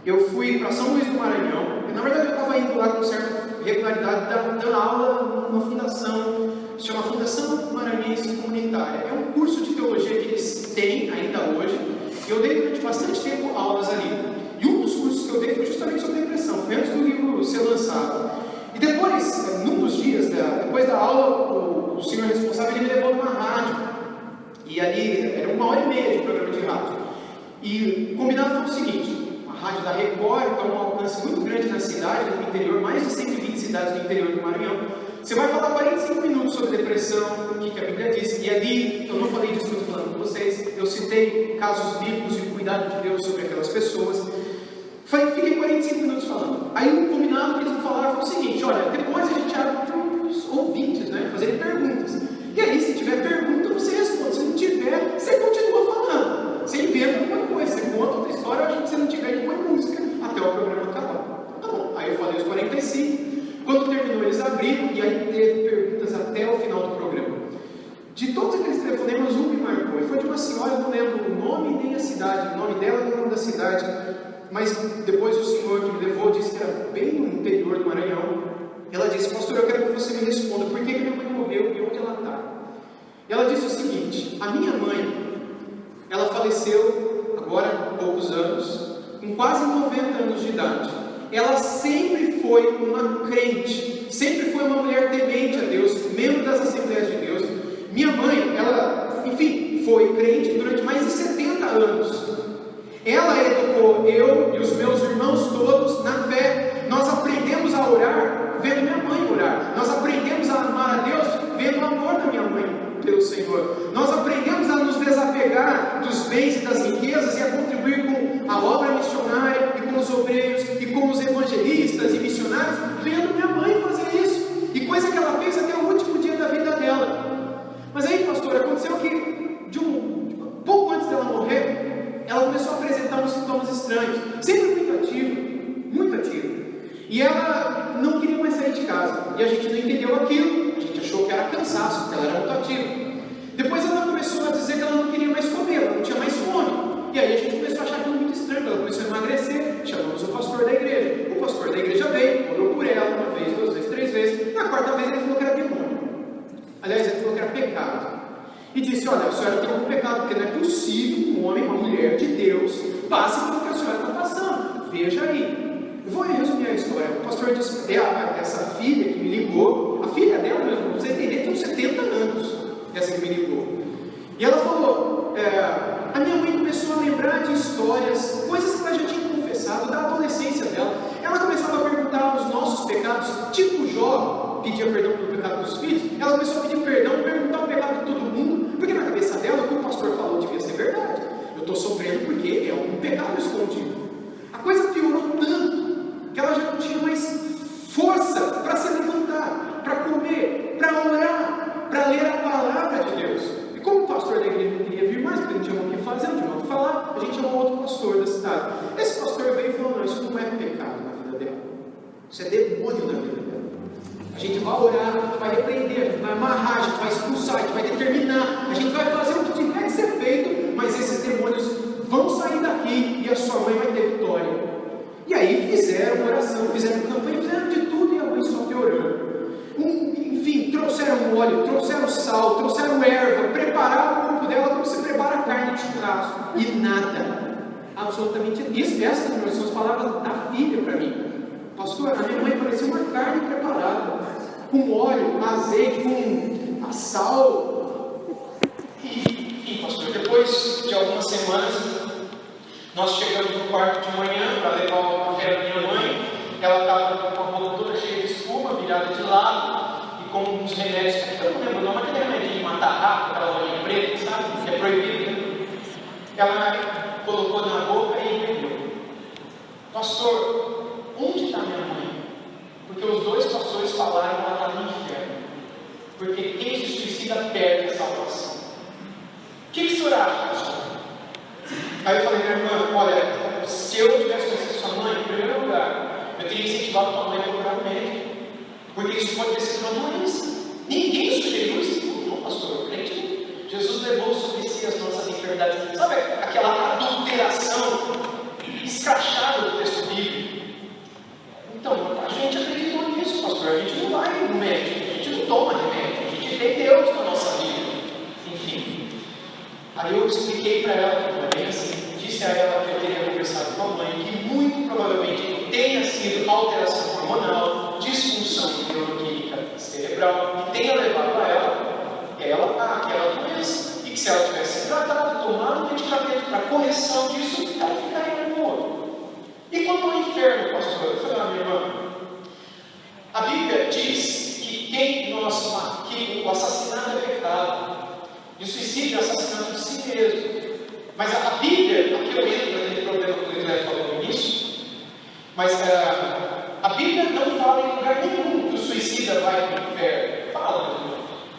Speaker 1: eu fui para São Luís do Maranhão. Na verdade, eu estava indo lá com certa regularidade, dando aula numa fundação, se chama Fundação Maranhense Comunitária. É um curso de teologia que eles têm ainda hoje. Eu dei durante bastante tempo aulas ali. E um dos cursos que eu dei foi justamente sobre depressão, foi antes do livro ser lançado. E depois, num dos dias, depois da aula, o senhor responsável ele me levou numa rádio. E ali era 1h30 de programa de rádio. E o combinado foi o seguinte: a rádio da Record tem um alcance muito grande na cidade, no interior, mais de 120 cidades do interior do Maranhão. Você vai falar 45 minutos sobre depressão, o que a Bíblia diz. E ali, eu não falei disso que eu estou falando com vocês, eu citei casos bíblicos e o cuidado de Deus sobre aquelas pessoas. Fiquei 45 minutos falando. Aí o combinado que eles me falaram foi o seguinte: olha, depois a gente abre para os ouvintes, né, fazerem perguntas. E aí, se tiver pergunta, você responde. Se não tiver, você continua falando. Você inventa alguma coisa, você conta outra história, se não tiver, ele põe música até o programa acabar. Tá bom. Aí eu falei os 45. Quando terminou, eles abriram e aí teve perguntas até o final do programa. De todos aqueles telefonemas, um me marcou. E foi de uma senhora, eu não lembro o nome nem a cidade, o nome dela nem o nome da cidade. Mas depois o senhor que me levou disse que era bem no interior do Maranhão. Ela disse: pastor, eu quero que você me responda, por que minha mãe morreu e onde ela está? E ela disse o seguinte: a minha mãe, ela faleceu agora há poucos anos, com quase 90 anos de idade. Ela sempre foi uma crente, sempre foi uma mulher temente a Deus, membro das Assembleias de Deus. Minha mãe, ela, enfim, foi crente durante mais de 70 anos. Ela educou eu e os meus irmãos todos na fé. Nós aprendemos a orar vendo minha mãe orar. Nós aprendemos a amar a Deus vendo o amor da minha mãe pelo Senhor. Nós aprendemos a nos desapegar dos bens e das riquezas e a contribuir com a obra missionária e com os obreiros e com os evangelistas e missionários vendo minha mãe fazer isso. E coisa que ela fez até o último dia da vida dela. Mas aí, pastor, aconteceu que pouco antes dela morrer, ela começou a apresentar uns sintomas estranhos, sempre muito ativa. E ela não queria mais sair de casa. E a gente não entendeu aquilo, a gente achou que era cansaço, porque ela era muito ativa. Depois ela começou a dizer que ela não queria mais comer, ela não tinha mais fome. E aí a gente começou a achar aquilo muito estranho, ela começou a emagrecer. Chamamos o pastor da igreja. O pastor da igreja veio, orou por ela uma vez, duas vezes, três vezes. Na quarta vez ele falou que era demônio. Aliás, ele falou que era pecado. E disse: olha, a senhora tem um pecado, porque não é possível que um homem, uma mulher de Deus, passe pelo que a senhora está passando. Veja aí. Eu vou resumir a história. O pastor disse: essa filha que me ligou, a filha dela mesmo, pra você entender, tem uns 70 anos, essa que me ligou. E ela falou: a minha mãe começou a lembrar de histórias, coisas que ela já tinha confessado da adolescência dela. Ela começava a perguntar os nossos pecados, tipo Jó pedia perdão pelo pecado dos filhos. Ela começou a pedir perdão, perguntar o pecado de todo mundo, porque na cabeça dela o que o pastor falou devia ser verdade. Eu estou sofrendo porque é um pecado escondido. A coisa piorou tanto que ela já não tinha mais força para se levantar, para comer, para orar, para ler a palavra de Deus. E como o pastor da igreja não queria vir mais, porque não tinha o que fazer, não tinha o que falar, a gente chamou outro pastor da cidade. Esse pastor veio e falou: não, isso não é pecado na vida dela, isso é demônio na vida dela. A gente vai orar, a gente vai repreender, a gente vai amarrar, a gente vai expulsar, a gente vai determinar, a gente vai fazer o que tiver que ser feito, mas esses demônios vão sair daqui e a sua mãe vai ter vitória. E aí fizeram oração, fizeram campanha, fizeram de tudo e a mãe só piorando. Enfim, trouxeram óleo, trouxeram sal, trouxeram erva, prepararam o corpo dela como se prepara a carne de churrasco. E nada, absolutamente isso. Essas são as palavras da filha para mim. Pastor, a minha mãe parecia uma carne preparada, com óleo, com azeite, com sal. E pastor, depois de algumas semanas, nós chegamos no quarto de manhã para levar o café da minha mãe. Ela estava com a boca toda cheia de espuma, virada de lado, e com uns remédios, que eu não lembro o nome, aquele remédio de matar rato, aquela bolinha preta, sabe? Que é proibido. Ela colocou na boca e bebeu. Pastor, onde está minha mãe? Porque os dois pastores falaram que ela está no inferno. Porque quem se suicida perde a salvação. O que o senhor acha, pastor? Aí eu falei: minha irmã, olha, se eu tivesse conhecido sua mãe, em primeiro lugar, eu teria incentivado sua mãe a procurar um médico, porque isso pode ter sido uma doença. Ninguém sugeriu isso. Não, pastor, crente, Jesus levou sobre si as nossas enfermidades. Sabe aquela adulteração escrachada do texto bíblico? Então, a gente acreditou nisso, pastor. A gente não vai no médico, a gente não toma remédio, a gente tem Deus na nossa vida. Enfim. Aí eu expliquei para ela que não é bem assim. Disse a ela que eu teria conversado com a mãe, que muito provavelmente tenha sido alteração hormonal, disfunção neuroquímica cerebral, e tenha levado a ela a aquela doença. E que se ela tivesse tratado, tomado um medicamento para correção disso, ela ficaria boa. E quanto ao inferno, pastor? Eu falei: minha irmã, a Bíblia diz que o assassinato é pecado. E o suicídio é assassinato de si mesmo. Mas a Bíblia, aqui eu entro naquele problema que o Guilherme falou no início, mas a Bíblia não fala em lugar nenhum que o suicida vai para o inferno. Fala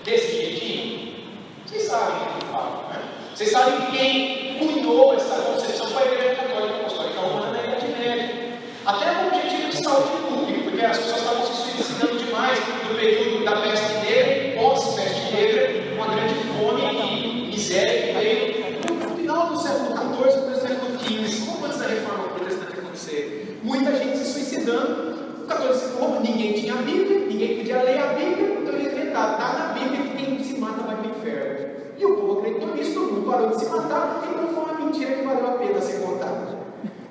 Speaker 1: desse jeitinho. Vocês sabem o que fala, né? Vocês sabem que quem cunhou essa concepção foi a Igreja Católica Apostólica Romana na Idade Média. Até com objetivo de saúde pública, porque as pessoas estavam se suicidando demais no período da peste negra e pós-peste negra, uma grande fome e miséria que veio no final do século XIV para o século XV, pouco antes da reforma protestante acontecer. Muita gente se suicidando. O catolicismo, como ninguém tinha a Bíblia, ninguém podia ler a Bíblia, então eles inventaram: está na Bíblia que quem se mata vai para o inferno.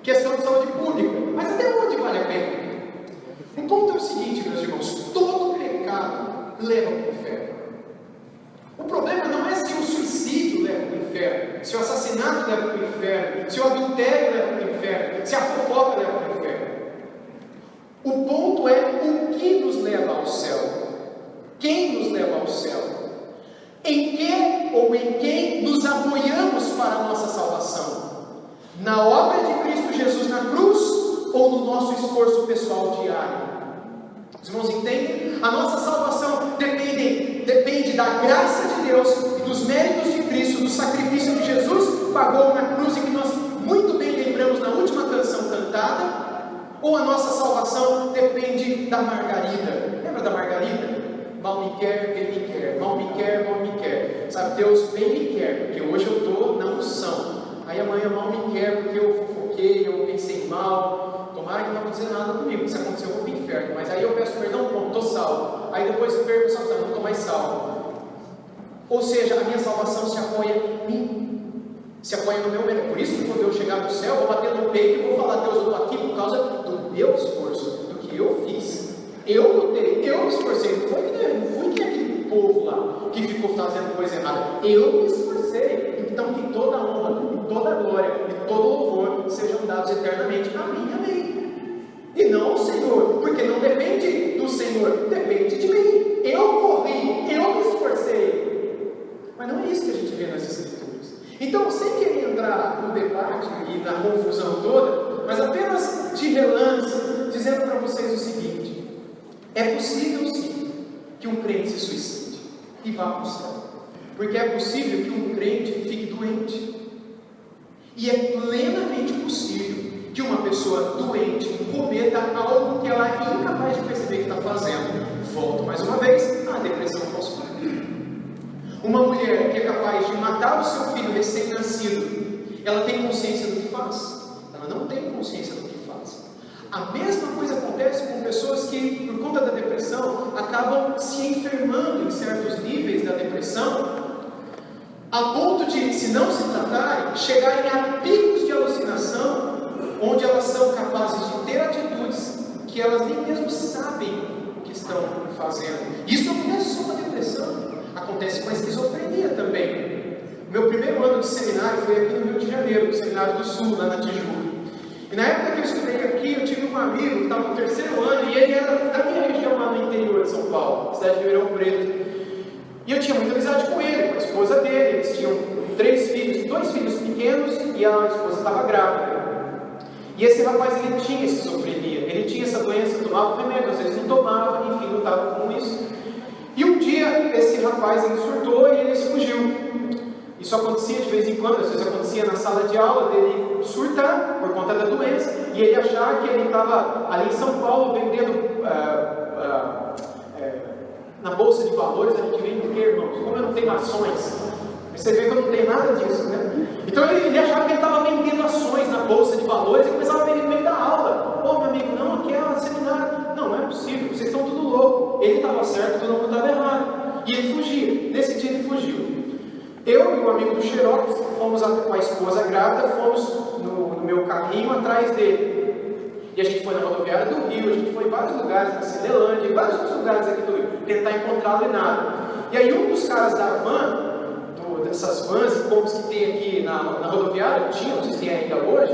Speaker 1: questão de saúde pública. Mas até onde vale a pena? O ponto é o seguinte, meus irmãos: todo pecado leva para o inferno. O problema não é se o suicídio leva para o inferno, se o assassinato leva para o inferno, se o adultério leva para o inferno, se a fofoca leva para o inferno. O ponto é o que nos leva ao céu. Quem nos leva ao céu? Em que ou em quem nos apoiamos para a nossa salvação? Na obra de Cristo Jesus na cruz ou no nosso esforço pessoal diário? Os irmãos entendem? A nossa salvação depende da graça de Deus e dos méritos de Cristo, do sacrifício que Jesus pagou na cruz e que nós muito bem lembramos na última canção cantada. Ou a nossa salvação depende da Margarida? Lembra da Margarida? Mal me quer, bem me quer, mal me quer, mal me quer. Sabe, Deus bem me quer, porque hoje eu estou na unção. Aí amanhã mal me quer, porque eu fofoquei, eu pensei mal. Tomara que não aconteça nada comigo, se acontecer eu vou para o inferno. Mas aí eu peço perdão, pronto, estou salvo. Aí depois eu perco a salvação, não estou mais salvo. Ou seja, a minha salvação se apoia em mim, se apoia no meu mérito. Por isso que quando eu chegar no céu, eu vou bater no peito e vou falar: Deus, eu estou aqui por causa do meu esforço, do que eu fiz. Eu lutei, eu me esforcei. Não foi que aquele povo lá que ficou fazendo coisa errada. Eu me esforcei. Então que toda a honra, e toda a glória, e todo o louvor sejam dados eternamente a mim, amém. E não ao Senhor, porque não depende do Senhor, depende de mim. Eu corri, eu me esforcei. Mas não é isso que a gente vê nas Escrituras. Então, sem querer entrar no debate e na confusão toda, mas apenas de relance, dizendo para vocês o seguinte: é possível sim que um crente se suicide e vá para o céu, porque é possível que um crente fique doente, e é plenamente possível que uma pessoa doente cometa algo que ela é incapaz de perceber que está fazendo. Volto mais uma vez à depressão pós-parto. Uma mulher que é capaz de matar o seu filho recém-nascido, ela tem consciência do que faz? Ela não tem consciência do que faz. A mesma coisa acontece com pessoas que, por conta da depressão, acabam se enfermando em certos níveis da depressão, a ponto de, se não se tratarem, chegarem a picos de alucinação, onde elas são capazes de ter atitudes que elas nem mesmo sabem o que estão fazendo. Isso não acontece só com a depressão, acontece com a esquizofrenia também. O meu primeiro ano de seminário foi aqui no Rio de Janeiro, no Seminário do Sul, lá na Tijuca. E na época que eu estudei aqui, eu tive um amigo que estava no terceiro ano, e ele era da minha região lá no interior de São Paulo, cidade de Ribeirão Preto. E eu tinha muita amizade com ele, com a esposa dele. Eles tinham 3 filhos, 2 filhos pequenos, e a esposa estava grávida. E esse rapaz, ele tinha esquizofrenia, ele tinha essa doença, tomava remédio, às vezes não tomava, enfim, lutava com isso. E um dia, esse rapaz, ele surtou e ele fugiu. Isso acontecia de vez em quando, às vezes acontecia na sala de aula dele surtar por conta da doença, e ele achar que ele estava ali em São Paulo vendendo na Bolsa de Valores. A gente vende o quê, irmãos? Como eu não tenho ações, você vê que eu não tenho nada disso, né? Então ele achava que ele estava vendendo ações na Bolsa de Valores e começava a vender no meio da aula. Ô, meu amigo, não, aqui é um seminário. Não é possível, vocês estão tudo louco. Ele estava certo, todo mundo estava errado. E ele fugia, nesse dia ele fugiu. Eu e um amigo do Xerox fomos com a esposa grávida, fomos no meu carrinho atrás dele. E a gente foi na rodoviária do Rio, a gente foi em vários lugares, na Cinelândia, em vários outros lugares aqui do Rio, tentar encontrá-lo e nada. E aí um dos caras da van, dessas vans e combos que tem aqui na rodoviária, tinha, não sei se tem ainda hoje,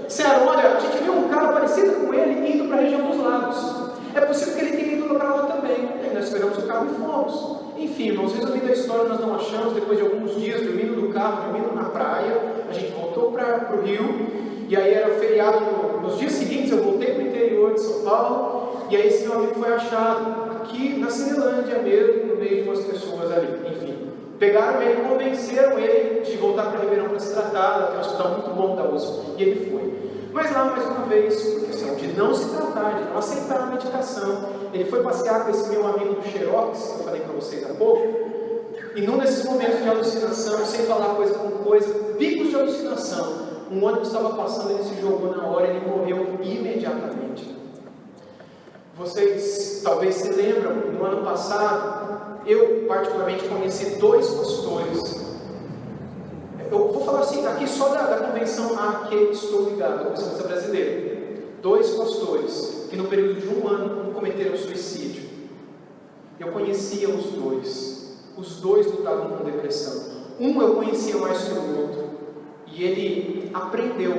Speaker 1: disseram: olha, a gente viu um cara parecido com ele indo para a região dos lagos. É possível que ele tenha ido para lá também. E aí nós pegamos o carro e fomos. Enfim, irmãos, resumindo a história, nós não achamos. Depois de alguns dias dormindo no carro, dormindo na praia, a gente voltou para o Rio. E aí era feriado, nos dias seguintes eu voltei para o interior de São Paulo. E aí esse meu amigo foi achado aqui na Cinelândia mesmo, no meio de umas pessoas ali. Enfim, pegaram ele, convenceram ele de voltar para Ribeirão para se tratar. Tem um hospital muito bom da USP. E ele foi. Mas lá, mais uma vez, por questão de não se tratar, de não aceitar a medicação, ele foi passear com esse meu amigo do Xerox, que eu falei para vocês há pouco, e num desses momentos de alucinação, sem falar coisa com coisa, picos de alucinação, um ônibus estava passando, ele se jogou na hora, ele morreu imediatamente. Vocês talvez se lembram, no ano passado, eu particularmente conheci 2 pastores eu vou falar assim, aqui só da convenção a que estou ligado, a Convenção Brasileira. 2 pastores que no período de 1 ano cometeram suicídio. Eu conhecia os dois. Os dois lutavam com depressão. Um eu conhecia mais que o outro. E ele aprendeu,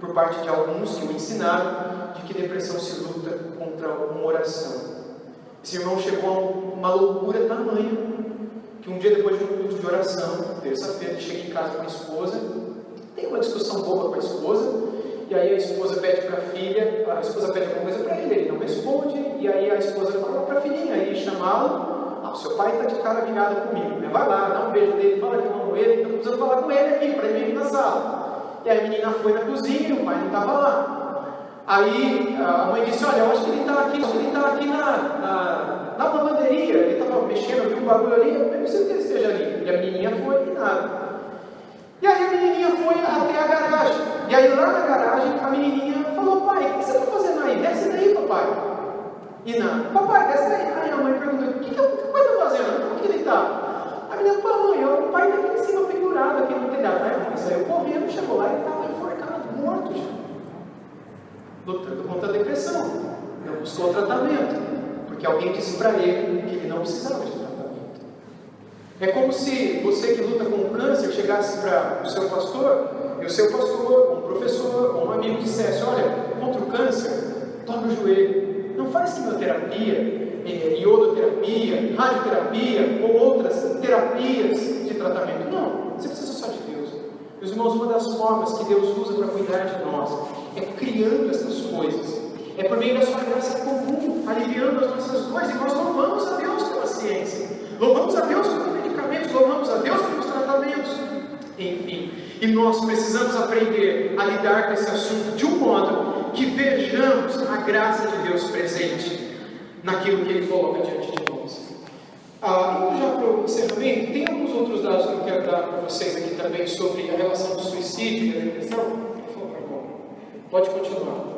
Speaker 1: por parte de alguns que o ensinaram, de que depressão se luta contra uma oração. Esse irmão chegou a uma loucura tamanha, que um dia depois de um culto de oração, terça-feira, ele chega em casa com a esposa, tem uma discussão boba com a esposa, e aí a esposa pede para a filha, a esposa pede alguma coisa para ele não responde, e aí a esposa fala para a filhinha, aí chamá-lo, seu pai está de cara virada comigo, né? Vai lá, dá um beijo nele, fala que eu amo ele, estou precisando falar com ele aqui, para ele vir na sala. E aí a menina foi na cozinha, o pai não estava lá. Aí a mãe disse, olha, eu acho que ele está aqui na lavanderia, ele estava mexendo, viu um bagulho ali, eu não sei que ele esteja ali. E a menininha foi e nada. E aí a menininha foi até a garagem. E aí lá na garagem a menininha falou, pai, o que você está fazendo aí? Desce daí, papai. E nada. Papai, desce daí. Aí a mãe perguntou, o que o pai está fazendo? Como que ele está? A menina falou, mãe, o pai está aqui em cima pendurado, aqui no telhado. Aí a mãe saiu correndo, chegou lá e ele estava enforcado, morto já. Lutando contra a depressão. Não buscou tratamento. Porque alguém disse para ele que ele não precisava de tratamento. É como se você que luta com o câncer chegasse para o seu pastor, e o seu pastor, ou um professor, ou um amigo dissesse, olha, contra o câncer, dobra o joelho, não faz quimioterapia, iodoterapia, radioterapia, ou outras terapias de tratamento. Não, você precisa só de Deus. Meus irmãos, uma das formas que Deus usa para cuidar de nós é criando essas coisas. É por meio da sua graça comum, aliviando as nossas dores, e nós louvamos a Deus pela ciência, louvamos a Deus pelos medicamentos, louvamos a Deus pelos tratamentos, enfim. E nós precisamos aprender a lidar com esse assunto de um modo que vejamos a graça de Deus presente naquilo que Ele coloca diante de nós. Indo já para o encerramento, tem alguns outros dados que eu quero dar para vocês aqui também sobre a relação do suicídio e da depressão. Pode continuar.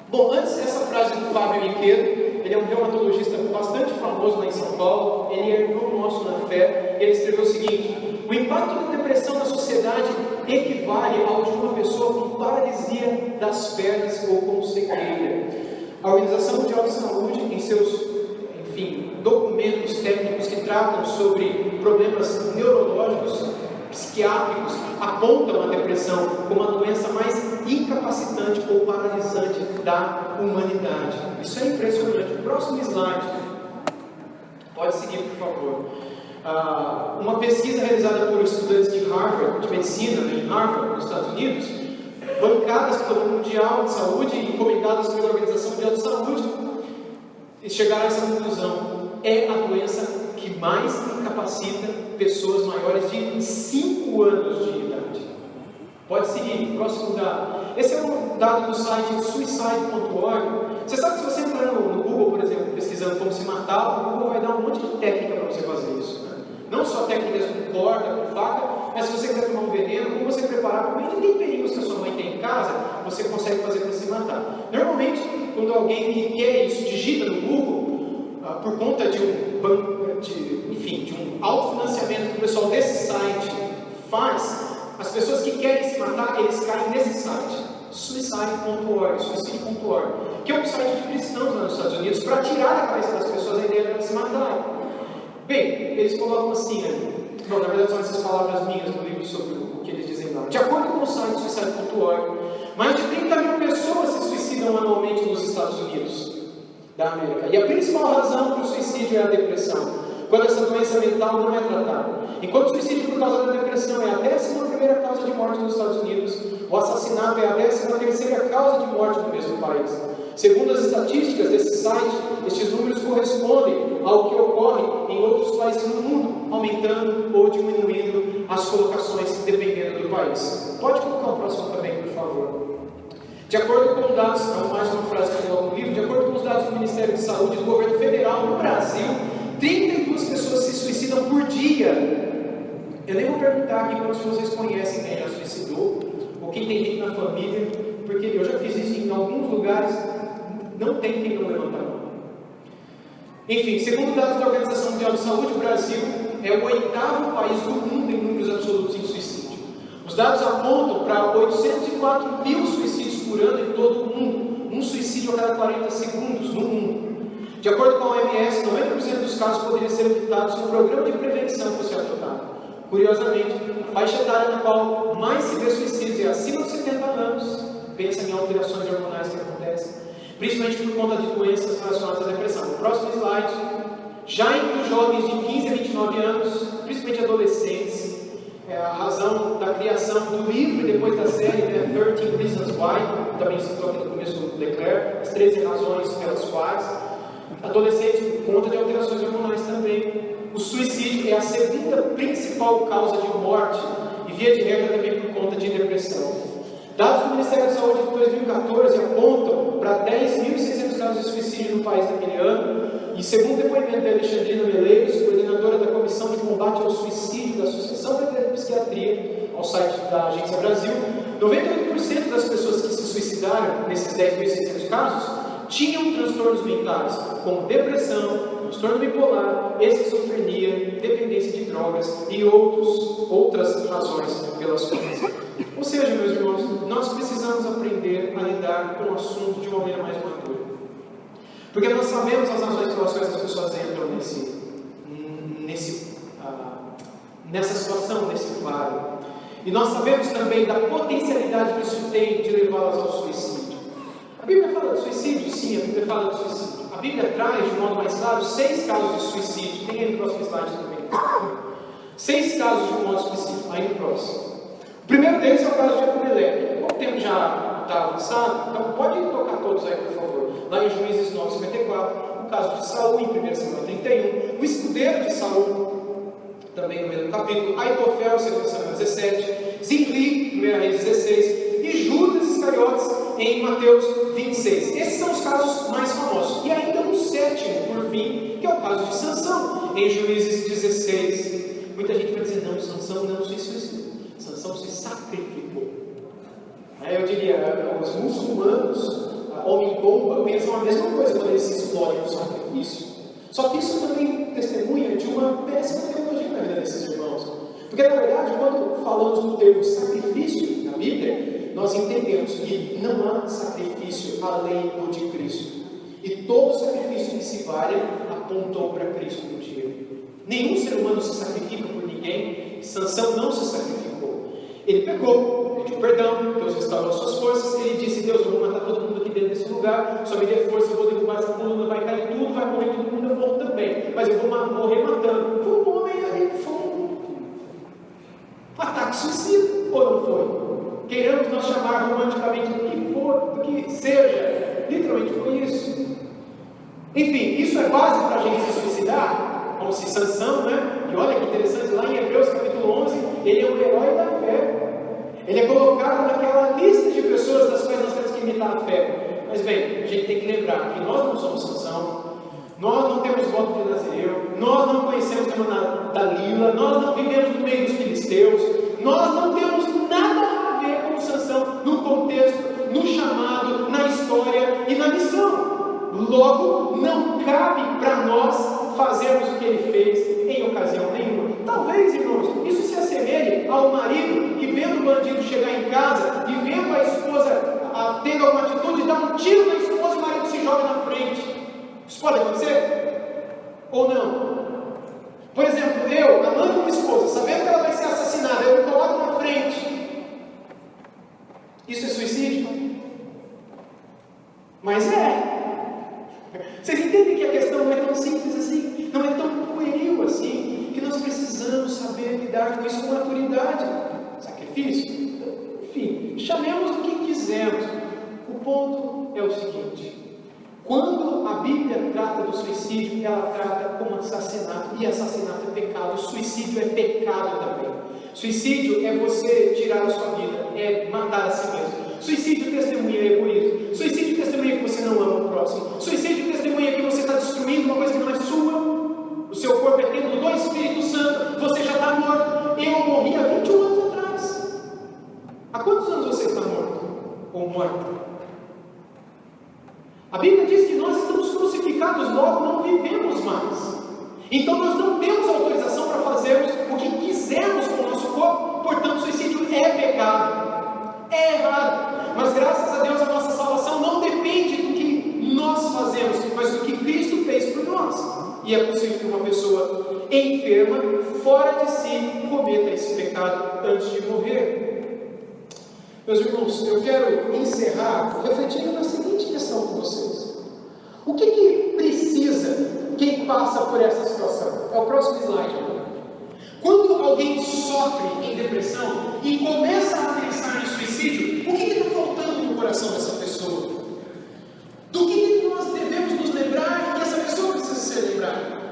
Speaker 1: Bom, antes essa frase do Fábio Miqueiro, ele é um reumatologista bastante famoso lá em São Paulo, ele é irmão nosso na fé, ele escreveu o seguinte: o impacto da depressão na sociedade equivale ao de uma pessoa com paralisia das pernas ou com cegueira. A Organização Mundial de Saúde, em seus, documentos técnicos que tratam sobre problemas neurológicos, psiquiátricos, apontam a depressão como a doença mais incapacitante ou paralisante da humanidade. Isso é impressionante. Próximo slide. Pode seguir, por favor. Uma pesquisa realizada por estudantes de Harvard, de medicina, em Harvard, nos Estados Unidos, bancadas pelo Mundial de Saúde e encomendadas pela Organização Mundial de Saúde, e chegaram a essa conclusão: é a doença que mais incapacita pessoas maiores de 5 anos de idade. Pode seguir, próximo dado. Esse é um dado do site suicide.org. Você sabe que se você entrar no Google, por exemplo, pesquisando como se matar, o Google vai dar um monte de técnica para você fazer isso, né? Não só técnicas com corda, com faca, mas se você quiser tomar um veneno, como você preparar por meio de temperos que a sua mãe tem em casa, você consegue fazer para se matar. Normalmente, quando alguém que quer isso digita no Google, por conta de um autofinanciamento que o pessoal desse site faz, as pessoas que querem se matar, eles caem nesse site, suicide.org, que é um site de cristãos lá nos Estados Unidos, para tirar da cabeça das pessoas a ideia de se matar. Bem, eles colocam assim, bom, na verdade são essas palavras minhas no livro sobre o que eles dizem lá. De acordo com o site suicide.org, mais de 30 mil pessoas se suicidam anualmente nos Estados Unidos da América. E a principal razão para o suicídio é a depressão, quando essa doença mental não é tratada. Enquanto o suicídio por causa da depressão é a 11ª causa de morte nos Estados Unidos, o assassinato é a 13ª causa de morte no mesmo país. Segundo as estatísticas desse site, estes números correspondem ao que ocorre em outros países no mundo, aumentando ou diminuindo as colocações dependendo do país. Pode colocar o próximo também, por favor. De acordo com dados, mais uma frase que eu no livro, de acordo com os dados do Ministério de Saúde do governo federal no Brasil, 32 pessoas se suicidam por dia. Eu nem vou perguntar aqui quantos de vocês conhecem quem já suicidou, ou quem tem gente na família, porque eu já fiz isso em alguns lugares, não tem quem não levanta a mão. Enfim, segundo dados da Organização Mundial de Saúde, o Brasil é o 8º país do mundo em números absolutos em suicídio. Os dados apontam para 804 mil suicídios por ano em todo o mundo, um suicídio a cada 40 segundos no mundo. De acordo com a OMS, 90% dos casos poderiam ser evitados se um programa de prevenção fosse adotado. Curiosamente, a faixa etária na qual mais se vê suicídios é acima dos 70 anos. Pensa em alterações hormonais que acontecem, principalmente por conta de doenças relacionadas à depressão. O próximo slide, já entre os jovens de 15 a 29 anos, principalmente adolescentes, a razão da criação do livro e depois da série, né, 13 Reasons Why, também citou aqui no começo do Leclerc, as 13 razões pelas quais, adolescentes por conta de alterações hormonais também. O suicídio é a segunda principal causa de morte, e via de regra também por conta de depressão. Dados do Ministério da Saúde de 2014 apontam para 10.600 casos de suicídio no país naquele ano, e segundo o depoimento de Alexandrina Meleiros, coordenadora da Comissão de Combate ao Suicídio da Associação Brasileira de Psiquiatria, ao site da Agência Brasil, 98% das pessoas que se suicidaram nesses 10.600 casos tinham transtornos mentais, como depressão, transtorno bipolar, esquizofrenia, dependência de drogas e outras razões pelas quais. Ou seja, meus irmãos, nós precisamos aprender a lidar com o assunto de uma maneira mais madura. Porque nós sabemos as razões pelas quais as pessoas entram nessa situação, nesse vale. E nós sabemos também da potencialidade que isso tem de levá-las ao suicídio. A Bíblia fala de suicídio? Sim, a Bíblia fala de suicídio. A Bíblia traz, de modo mais claro, 6 casos de suicídio. Tem aí no próximo slide também. 6 casos de modo específico, aí no próximo. O primeiro deles é o caso de Abimeleque. Como o tempo já está avançado, então pode tocar todos aí, por favor. Lá em Juízes 9:54, o caso de Saul, em 1 Samuel 31, o escudeiro de Saul, também no mesmo capítulo, Aitofel, 2 Samuel 17, Zimri, 1 Reis 16, e Judas Iscariotes, em Mateus 26. Esses são os casos mais famosos. E ainda um sétimo, por fim, que é o caso de Sansão, em Juízes 16. Muita gente vai dizer, não, Sansão não se suicidou. Sansão se sacrificou. Aí eu diria, os muçulmanos, homem-bomba, pensam a mesma coisa quando eles se explorem no sacrifício. Só que isso também testemunha de uma péssima teologia na vida desses irmãos. Porque, na verdade, quando falamos do termo sacrifício na Bíblia, nós entendemos que não há sacrifício além do de Cristo. E todo sacrifício que se valha apontou para Cristo no dia. Nenhum ser humano se sacrifica por ninguém. Sansão não se sacrificou. Ele pecou, pediu perdão, Deus restaurou suas forças. Ele disse, Deus, eu vou matar todo mundo aqui dentro desse lugar, só me dê força, eu vou derrubar essa coluna, vai cair tudo, vai morrer todo mundo, eu morro também, mas eu vou morrer matando. Foi um homem ali, foi um ataque suicida, ou não foi? Queiramos nós chamar romanticamente do que for, do que seja, literalmente foi isso. Enfim, isso é base para a gente se suicidar, como se Sansão, né? E olha que interessante, lá em Hebreus capítulo 11, ele é o herói da fé. Ele é colocado naquela lista de pessoas das quais nós temos que imitar a fé. Mas bem, a gente tem que lembrar que nós não somos Sansão, nós não temos voto de Nazireu, nós não conhecemos a Dalila, nós não vivemos no meio dos filisteus, nós não temos nada a ver com Sansão no contexto, no chamado, na história e na missão. Logo, não cabe para nós fazermos o que ele fez em ocasião nenhuma. Talvez, irmãos, isso se assemelhe ao marido que, vendo o bandido chegar em casa e vendo a esposa tendo alguma atitude, dá um tiro na esposa e o marido se joga na frente. Isso pode acontecer? Ou não? Por exemplo, eu, amando uma esposa, sabendo que ela vai ser assassinada, eu me coloco na frente. Isso é suicídio? Mas é. Vocês entendem que a questão não é tão simples assim, não é tão pueril assim, que nós precisamos saber lidar com isso com maturidade. Sacrifício? Enfim, chamemos o que quisermos. O ponto é o seguinte: quando a Bíblia trata do suicídio, ela trata como assassinato, e assassinato é pecado, suicídio é pecado também. Suicídio é você tirar a sua vida, é matar a si mesmo. Suicídio testemunha egoísmo. Suicídio testemunha que você não ama o próximo. Suicídio testemunha que você está destruindo uma coisa que não é sua. O seu corpo é templo do Espírito Santo. Você já está morto. Eu morri há 21 anos atrás. Há quantos anos você está morto? Ou morta? A Bíblia diz que nós estamos crucificados, logo não vivemos mais. Então nós não temos autorização para fazermos o que quisermos com o nosso corpo. Portanto, suicídio é pecado, é errado, mas graças a Deus a nossa salvação não depende do que nós fazemos, mas do que Cristo fez por nós. E é possível que uma pessoa enferma, fora de si, cometa esse pecado antes de morrer. Meus irmãos, eu quero encerrar refletindo na seguinte questão com vocês: o que precisa quem passa por essa situação? É o próximo slide. Quando alguém sofre em depressão e começa a pensar em suicídio, o que está faltando no coração dessa pessoa? Do que nós devemos nos lembrar e que essa pessoa precisa ser lembrada?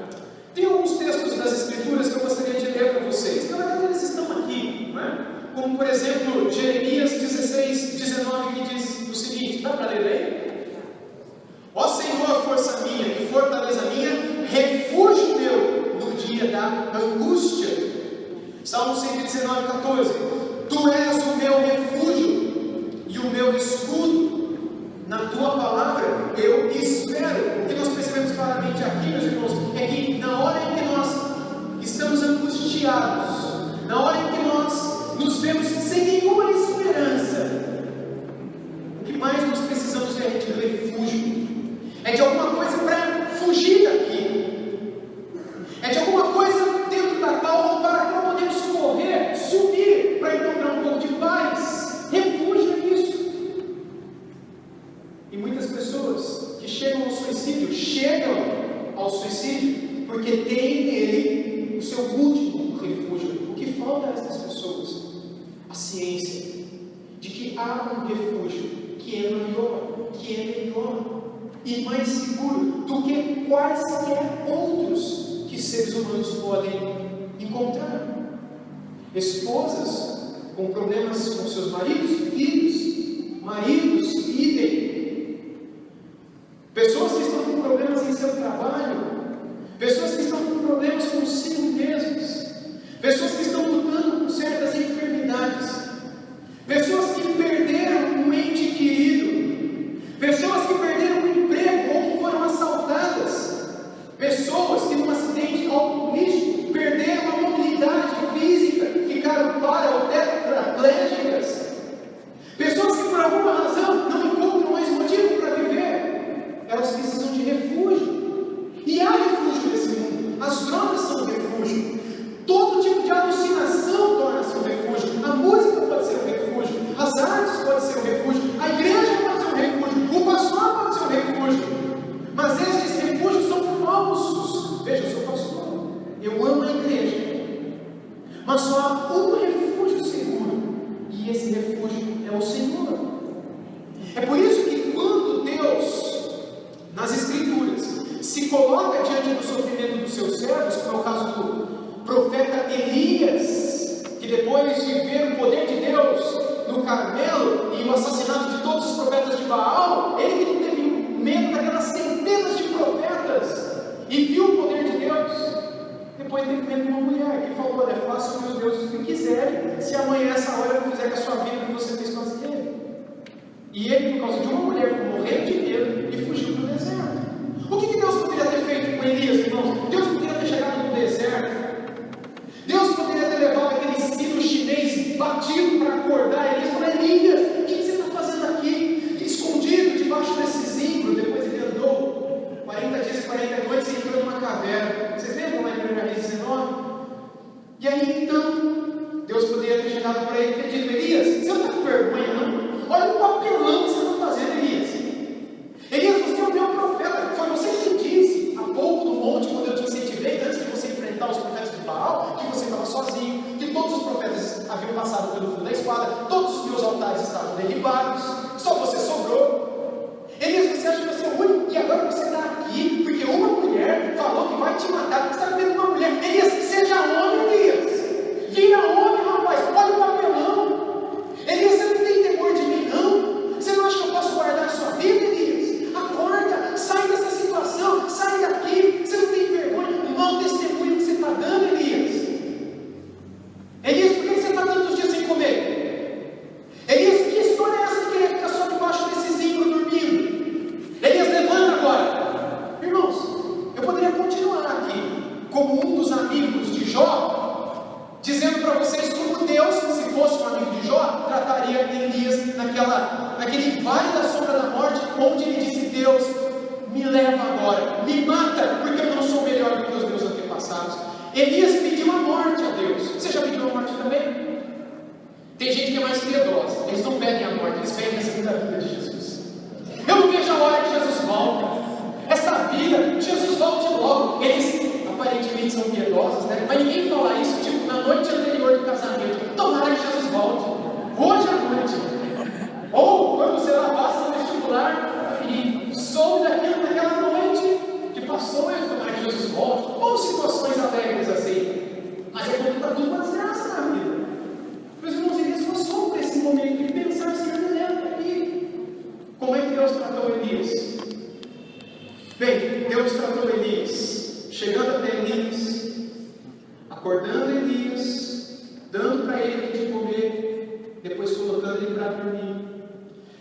Speaker 1: Tem alguns textos das Escrituras que eu gostaria de ler para vocês. Na verdade, eles estão aqui, não é? Como, por exemplo, Jeremias 16, 19, que diz o seguinte: dá para ler aí? Ó Senhor, força minha e fortaleza minha, refúgio meu no dia da angústia. Salmo 119, 14. Tu és o meu refúgio e o meu escudo. Na tua palavra eu espero. O que nós percebemos claramente aqui, meus irmãos, é que na hora em que nós estamos angustiados, na hora em que nós nos vemos sem nenhuma esperança, o que mais nós precisamos é de refúgio, é de alguma coisa para fugir daqui, é de alguma coisa dentro da qual para podermos correr, subir, para encontrar um pouco de paz. Refúgio é isso. E muitas pessoas que chegam ao suicídio porque tem nele o seu último refúgio. O que falta a essas pessoas? A ciência de que há um refúgio que é maior, que é melhor e mais seguro do que quaisquer outros que seres humanos podem encontrar. Esposas com problemas com seus maridos, filhos, maridos, idem. Pessoas que estão com problemas em seu trabalho, pessoas que estão com problemas consigo mesmos, pessoas que estão lutando com certas enfermidades, pessoas que perderam um ente querido, pessoas que perderam um emprego ou que foram assaltadas, pessoas que num acidente automobilístico perderam a mobilidade física, ficaram para ou tetraplégicas, pessoas que por alguma razão não encontram mais motivo para viver. Elas precisam de refúgio. E há refúgio nesse mundo. As drogas são um refúgio. Todo tipo de alucinação torna-se um refúgio. A música pode ser um refúgio. As artes podem ser um refúgio. A igreja pode ser um refúgio. O pastor pode ser um refúgio. Mas esses refúgios são falsos. Veja, eu sou pastor. Eu amo a igreja. Mas só há um refúgio seguro. E esse refúgio é o Senhor. É por isso que quando Deus, nas Escrituras, se coloca diante do sofrimento dos seus servos, como é o caso do profeta Elias, que depois de ver o poder de Deus no Carmelo e o assassinato de todos os profetas de Baal, ele que não teve medo daquelas centenas de profetas e viu o poder de Deus, depois teve medo de uma mulher que falou: olha, faça com os deuses o que quiserem, se amanhã essa hora eu fizer com a sua vida o que você fez com as dele. E ele, por causa de uma mulher, morreu de medo e fugiu para o deserto. O que Deus poderia ter feito com Elias, irmãos? Deus poderia ter chegado no deserto. Deus poderia ter levado aquele sino chinês batido para acordar Elias e falar: Elias, o que você está fazendo aqui? Escondido debaixo desse zimbro. Depois ele andou 40 dias e 40 noites e entrou numa caverna. Vocês lembram lá em 1 Reis 19? E aí então, Deus poderia ter chegado para ele e ter dito: Elias, você não está com vergonha não? Olha o papelão que você está fazendo, Elias. Elias, você é o meu profeta. Foi você que disse há pouco no monte, quando eu te incentivei, antes de você enfrentar os profetas de Baal, que você estava sozinho, que todos os profetas haviam passado pelo fio da espada, todos os meus altares estavam derribados, só você sobrou. Elias, você acha que você é o único? E agora você está aqui porque uma mulher falou que vai te matar, porque você está vendo uma mulher. Elias, seja homem, Elias. Vira homem, rapaz. Olha o papelão. Elias, você não tem temor de mim, não? Você não acha que eu posso guardar a sua vida, Elias? Acorda, sai dessa situação, sai daqui. Você não tem vergonha do mau testemunho que você está dando, Elias? Elias, por que você está tantos dias sem comer? Elias, que história é essa de querer ficar só debaixo desse zimbro dormindo? Elias, levanta agora. Irmãos, eu poderia continuar aqui como um dos amigos de Jó,
Speaker 2: dizendo para vocês como Deus, se fosse um amigo de Jó, trataria Elias naquele vale da sombra da morte, onde ele disse: Deus, me leva agora, me mata, porque eu não sou melhor do que os meus antepassados. Elias pediu a morte a Deus. Você já pediu a morte também? Tem gente que é mais piedosa, eles não pedem a morte, eles pedem a segunda vida de Jesus. Eu não vejo a hora que Jesus volta. Essa vida, Jesus volte logo. Eles aparentemente são piedosos, né? Mas ninguém fala isso, tipo, na noite anterior do casamento. Tomara que Jesus volte, hoje à noite. Ou quando você lá passa no vestibular e soube naquela noite que passou, e tomara que Jesus volte. Ou situações alegres assim. Mas é quando está tudo uma desgraça na vida. Meus irmãos, Elias passou por esse momento de pensar: Senhor, me lembra aqui. Como é que Deus tratou Elias? Bem, Deus tratou Elias, chegando até Elias, acordando Elias, dando para ele de comer, depois colocando ele para dormir,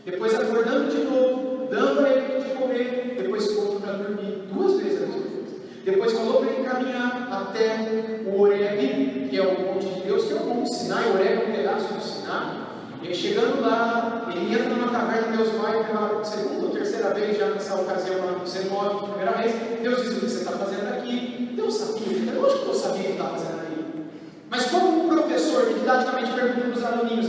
Speaker 2: depois acordando de novo, dando a ele de comer, depois colocando para dormir, 2 vezes a mesma coisa. Depois falou para ele caminhar até o Horebe, que é o monte de Deus, que é o monte Sinai. O Horebe é um pedaço do Sinai. E aí, chegando lá, ele entra numa caverna. Deus vai pela segunda ou terceira vez, já nessa ocasião lá no 19, primeira vez. Deus diz: o que você está fazendo aqui? Deus sabia, lógico que Deus sabia o que estava fazendo aqui. Mas como um professor que didaticamente pergunta para os aluninhos: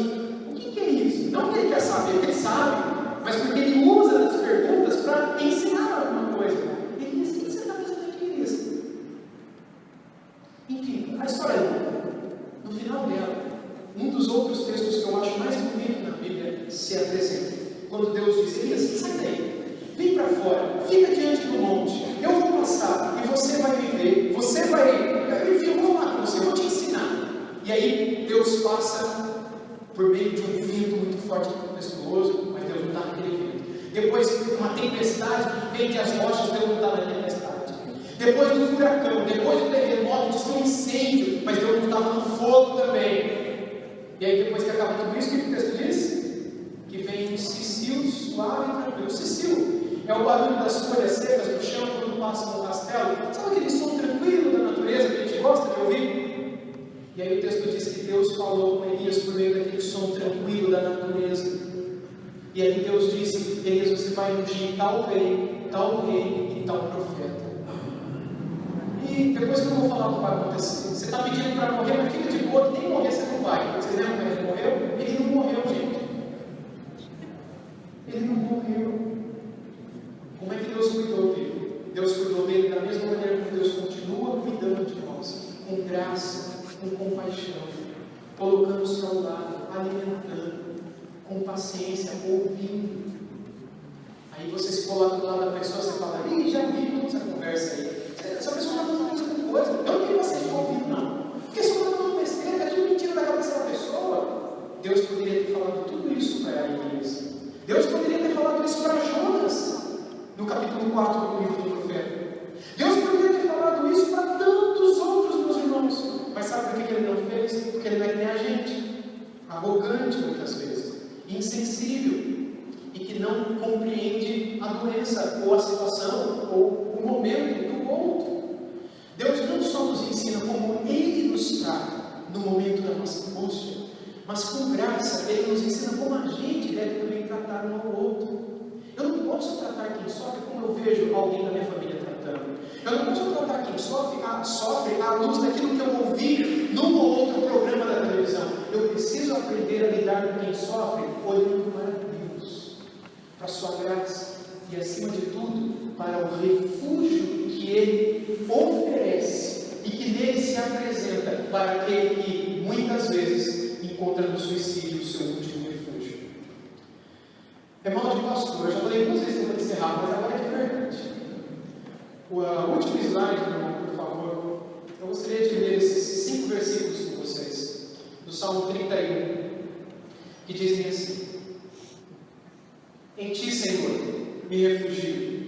Speaker 2: o que é isso? Não que ele quer saber, ele sabe, mas porque ele usa as perguntas para ensinar alguma coisa. Ele diz: o que você está fazendo aqui, Elias? Enfim, a história, no final dela, um dos outros textos que eu acho mais bonito na Bíblia se apresenta. Quando Deus diz: Elias, sai daí, vem para fora, fica diante do monte, eu vou passar e você vai viver, você vai, enfim, eu vou falar com você, eu vou te ensinar. E aí Deus passa por meio de um vento muito forte e tempestuoso, mas Deus não está naquele vento. Depois uma tempestade que vende as rochas, Deus não está na tempestade. Depois do furacão, depois do terremoto, diz que um incêndio, mas Deus não estava no fogo também. E aí, depois que acaba tudo isso, o que o texto diz? Que vem um cicil suave e tranquilo. Cicil é o barulho das folhas secas do chão quando passa no castelo. Sabe aquele som tranquilo da natureza que a gente gosta de ouvir? E aí o texto diz que Deus falou com Elias por meio daquele som tranquilo da natureza. E aí Deus disse: Elias, você vai ungir tal rei e tal profeta. E depois que eu vou falar o que vai acontecer. Você está pedindo para morrer, mas fica de boa, que nem morrer você não vai. Vocês lembram como ele morreu? Ele não morreu, gente. Ele não morreu. Como é que Deus cuidou dele? Deus cuidou dele da mesma maneira como Deus continua cuidando de nós. Com graça, com compaixão, colocando-se ao lado, alimentando, com paciência, ouvindo. Aí você se coloca do lado da pessoa, você fala: ih, já vi toda essa conversa aí. Essa pessoa está falando muita coisa. Eu não queria vocês ouvindo, não. Porque só está falando besteira, é tudo mentira da cabeça da pessoa. Deus poderia ter falado tudo isso para Elias. Deus poderia ter falado isso para Jonas, no capítulo 4 do livro do profeta. Deus poderia ter falado isso para tantos outros, meus irmãos. Mas sabe por que ele não fez? Porque ele não é que nem a gente. Arrogante muitas vezes. Insensível. E que não compreende a doença, ou a situação, ou o momento do outro. Deus não só nos ensina como Ele nos trata no momento da nossa angústia, mas com graça Ele nos ensina como a gente deve também tratar um ao outro. Eu não posso tratar quem sofre como eu vejo alguém da minha família tratando. Eu não posso tratar quem sofre à luz daquilo que eu ouvi num ou outro programa da televisão. Eu preciso aprender a lidar com quem sofre olhando para Deus, para a sua graça e, acima de tudo, para o refúgio que Ele oferece e que nele se apresenta para aquele que muitas vezes encontra no suicídio o seu último refúgio. É mal de pastor, eu já falei 2 vezes que eu vou encerrar, mas agora é de verdade. O último slide, meu irmão, por favor. Eu gostaria de ler esses 5 versículos com vocês, do Salmo 31, que dizem assim: Em Ti, Senhor, me refugio.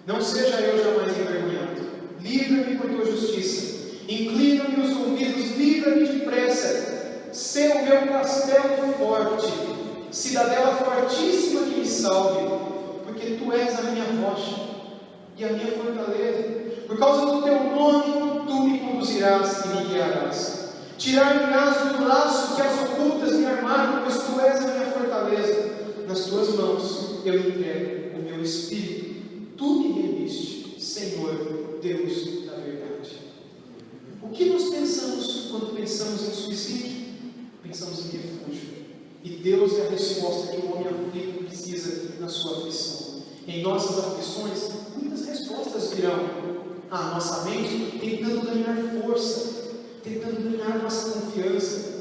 Speaker 2: Não seja eu jamais envergonhado. Livra-me por Tua justiça. Inclina-me os ouvidos, livra-me depressa. Sê o meu castelo forte, cidadela fortíssima que me salve, porque Tu és a minha rocha e a minha fortaleza. Por causa do Teu nome, Tu me conduzirás e me guiarás. Tirar-me-ás do laço que as ocultas me armaram, pois tu és a minha fortaleza. Nas tuas mãos eu entrego o meu espírito. Tu me remiste, Senhor, Deus da verdade. O que nós pensamos quando pensamos em suicídio? Pensamos em refúgio. E Deus é a resposta que o homem aflito precisa na sua aflição. Em nossas aflições, muitas respostas virão à nossa mente, tentando ganhar força, tentando ganhar nossa confiança.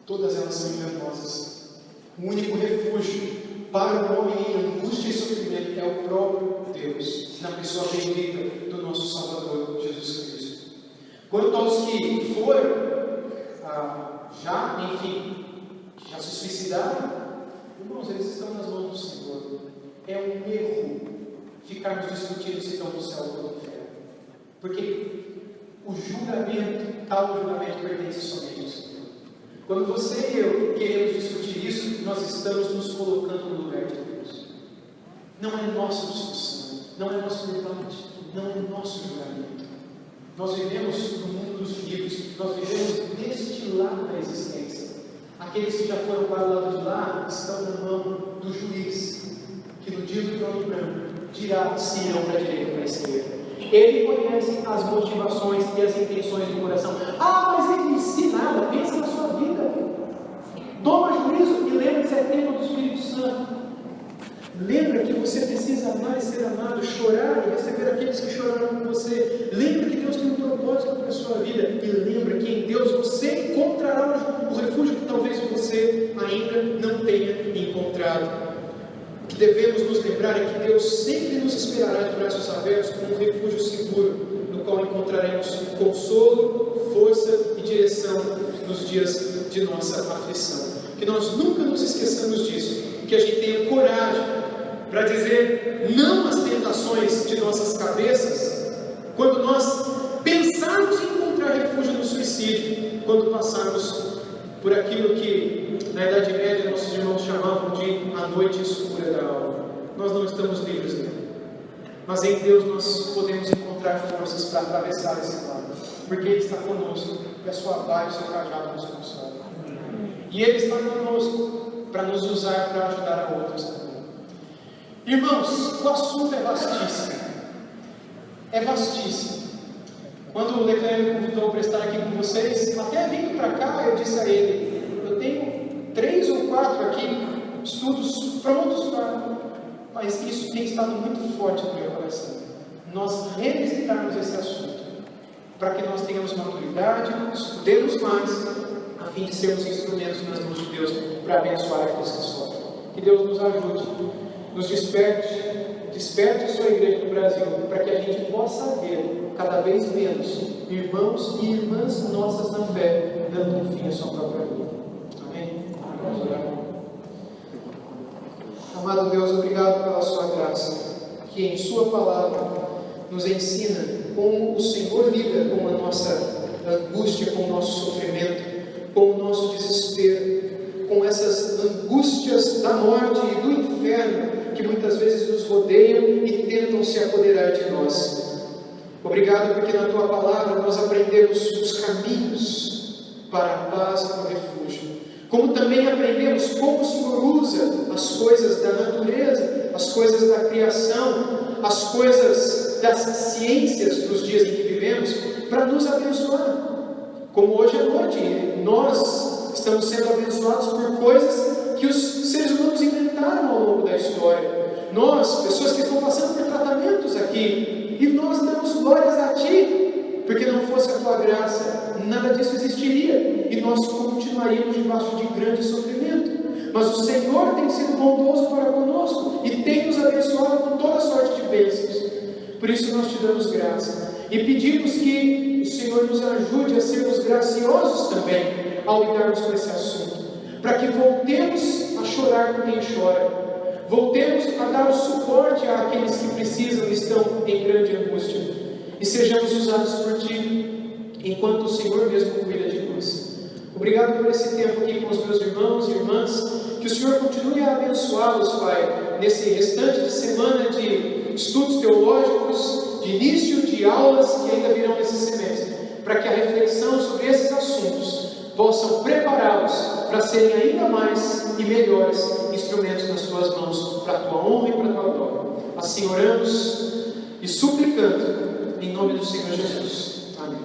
Speaker 2: Todas elas são enganosas. O único refúgio para o homem em angústia e sofrimento é o próprio Deus, na pessoa bendita do nosso Salvador, Jesus Cristo. Quanto aos que foram, já se suicidaram, irmãos, eles estão nas mãos do Senhor. É um erro ficarmos discutindo se estão no céu ou no inferno, porque o julgamento, tal julgamento, pertence somente ao Senhor. Quando você e eu queremos discutir isso, nós estamos nos colocando no lugar de Deus. Não é nossa discussão, não é nosso debate, não é nosso julgamento. Nós vivemos no mundo dos vivos, nós vivemos deste lado da existência. Aqueles que já foram para o lado de lá estão na mão do juiz, que no dia do trono branco dirá se irão para a direita ou para a esquerda. Ele conhece as motivações e as intenções do coração. Mas ele ensina nada, pensa na sua vida. Toma juízo e lembra que você é templo do Espírito Santo. Lembra que você precisa amar e ser amado, chorar e receber aqueles que choraram com você. Lembra que Deus tem um propósito para a sua vida. E lembra que em Deus você encontrará o refúgio que talvez você ainda não tenha encontrado. O que devemos nos lembrar é que Deus sempre nos esperará de braços abertos como um refúgio seguro, no qual encontraremos consolo, força e direção nos dias de nossa aflição. Que nós nunca nos esqueçamos disso, que a gente tenha coragem para dizer não às tentações de nossas cabeças, quando nós pensarmos em encontrar refúgio no suicídio, quando passarmos por aquilo que na Idade Média nossos irmãos chamavam de a noite escura da alma. Nós não estamos livres dela, mas em Deus nós podemos encontrar forças para atravessar esse quadro, porque Ele está conosco, e a sua vara e o seu cajado nos consola. E Ele está conosco para nos usar para ajudar a outros também. Irmãos, o assunto é vastíssimo. É vastíssimo. Quando o Leclerc me convidou para estar aqui com vocês, até vindo para cá, eu disse a ele: eu tenho 3 ou 4 aqui, estudos prontos mas isso tem estado muito forte no meu coração. Nós revisitarmos esse assunto, para que nós tenhamos maturidade, estudemos mais, a fim de sermos instrumentos nas mãos de Deus para abençoar aqueles que sofrem. Que Deus nos ajude, nos desperte a sua igreja no Brasil, para que a gente possa ver cada vez menos irmãos e irmãs nossas na fé, dando fim à sua própria vida. Amém? Vamos orar. Amado Deus, obrigado pela sua graça, que em sua palavra nos ensina como o Senhor lida com a nossa angústia, com o nosso sofrimento, com o nosso desespero, com essas angústias da morte e do inferno que muitas vezes nos rodeiam e tentam se apoderar de nós. Obrigado porque na Tua palavra nós aprendemos os caminhos para a paz e para o refúgio. Como também aprendemos como o Senhor usa as coisas da natureza, as coisas da criação, as coisas das ciências dos dias em que vivemos, para nos abençoar. Como hoje à noite, nós estamos sendo abençoados por coisas que os seres humanos inventaram ao longo da história. Nós, pessoas que estão passando por tratamentos aqui, e nós damos glórias a Ti, porque não fosse a Tua graça, nada disso existiria, e nós continuaríamos debaixo de grande sofrimento. Mas o Senhor tem sido bondoso para conosco, e tem nos abençoado com toda sorte de bênçãos. Por isso nós Te damos graça, e pedimos que o Senhor nos ajude a sermos graciosos também, ao lidarmos com esse assunto, para que voltemos a chorar com quem chora, voltemos a dar o suporte àqueles que precisam e estão em grande angústia, e sejamos usados por Ti, enquanto o Senhor mesmo cuida de nós. Obrigado por esse tempo aqui com os meus irmãos e irmãs, que o Senhor continue a abençoá-los, Pai, nesse restante de semana de estudos teológicos, de início de aulas que ainda virão nesse semestre. para que a reflexão sobre esses assuntos possam prepará-los para serem ainda mais e melhores instrumentos nas tuas mãos, para a tua honra e para a tua glória. Assim oramos e suplicando, em nome do Senhor Jesus. Amém.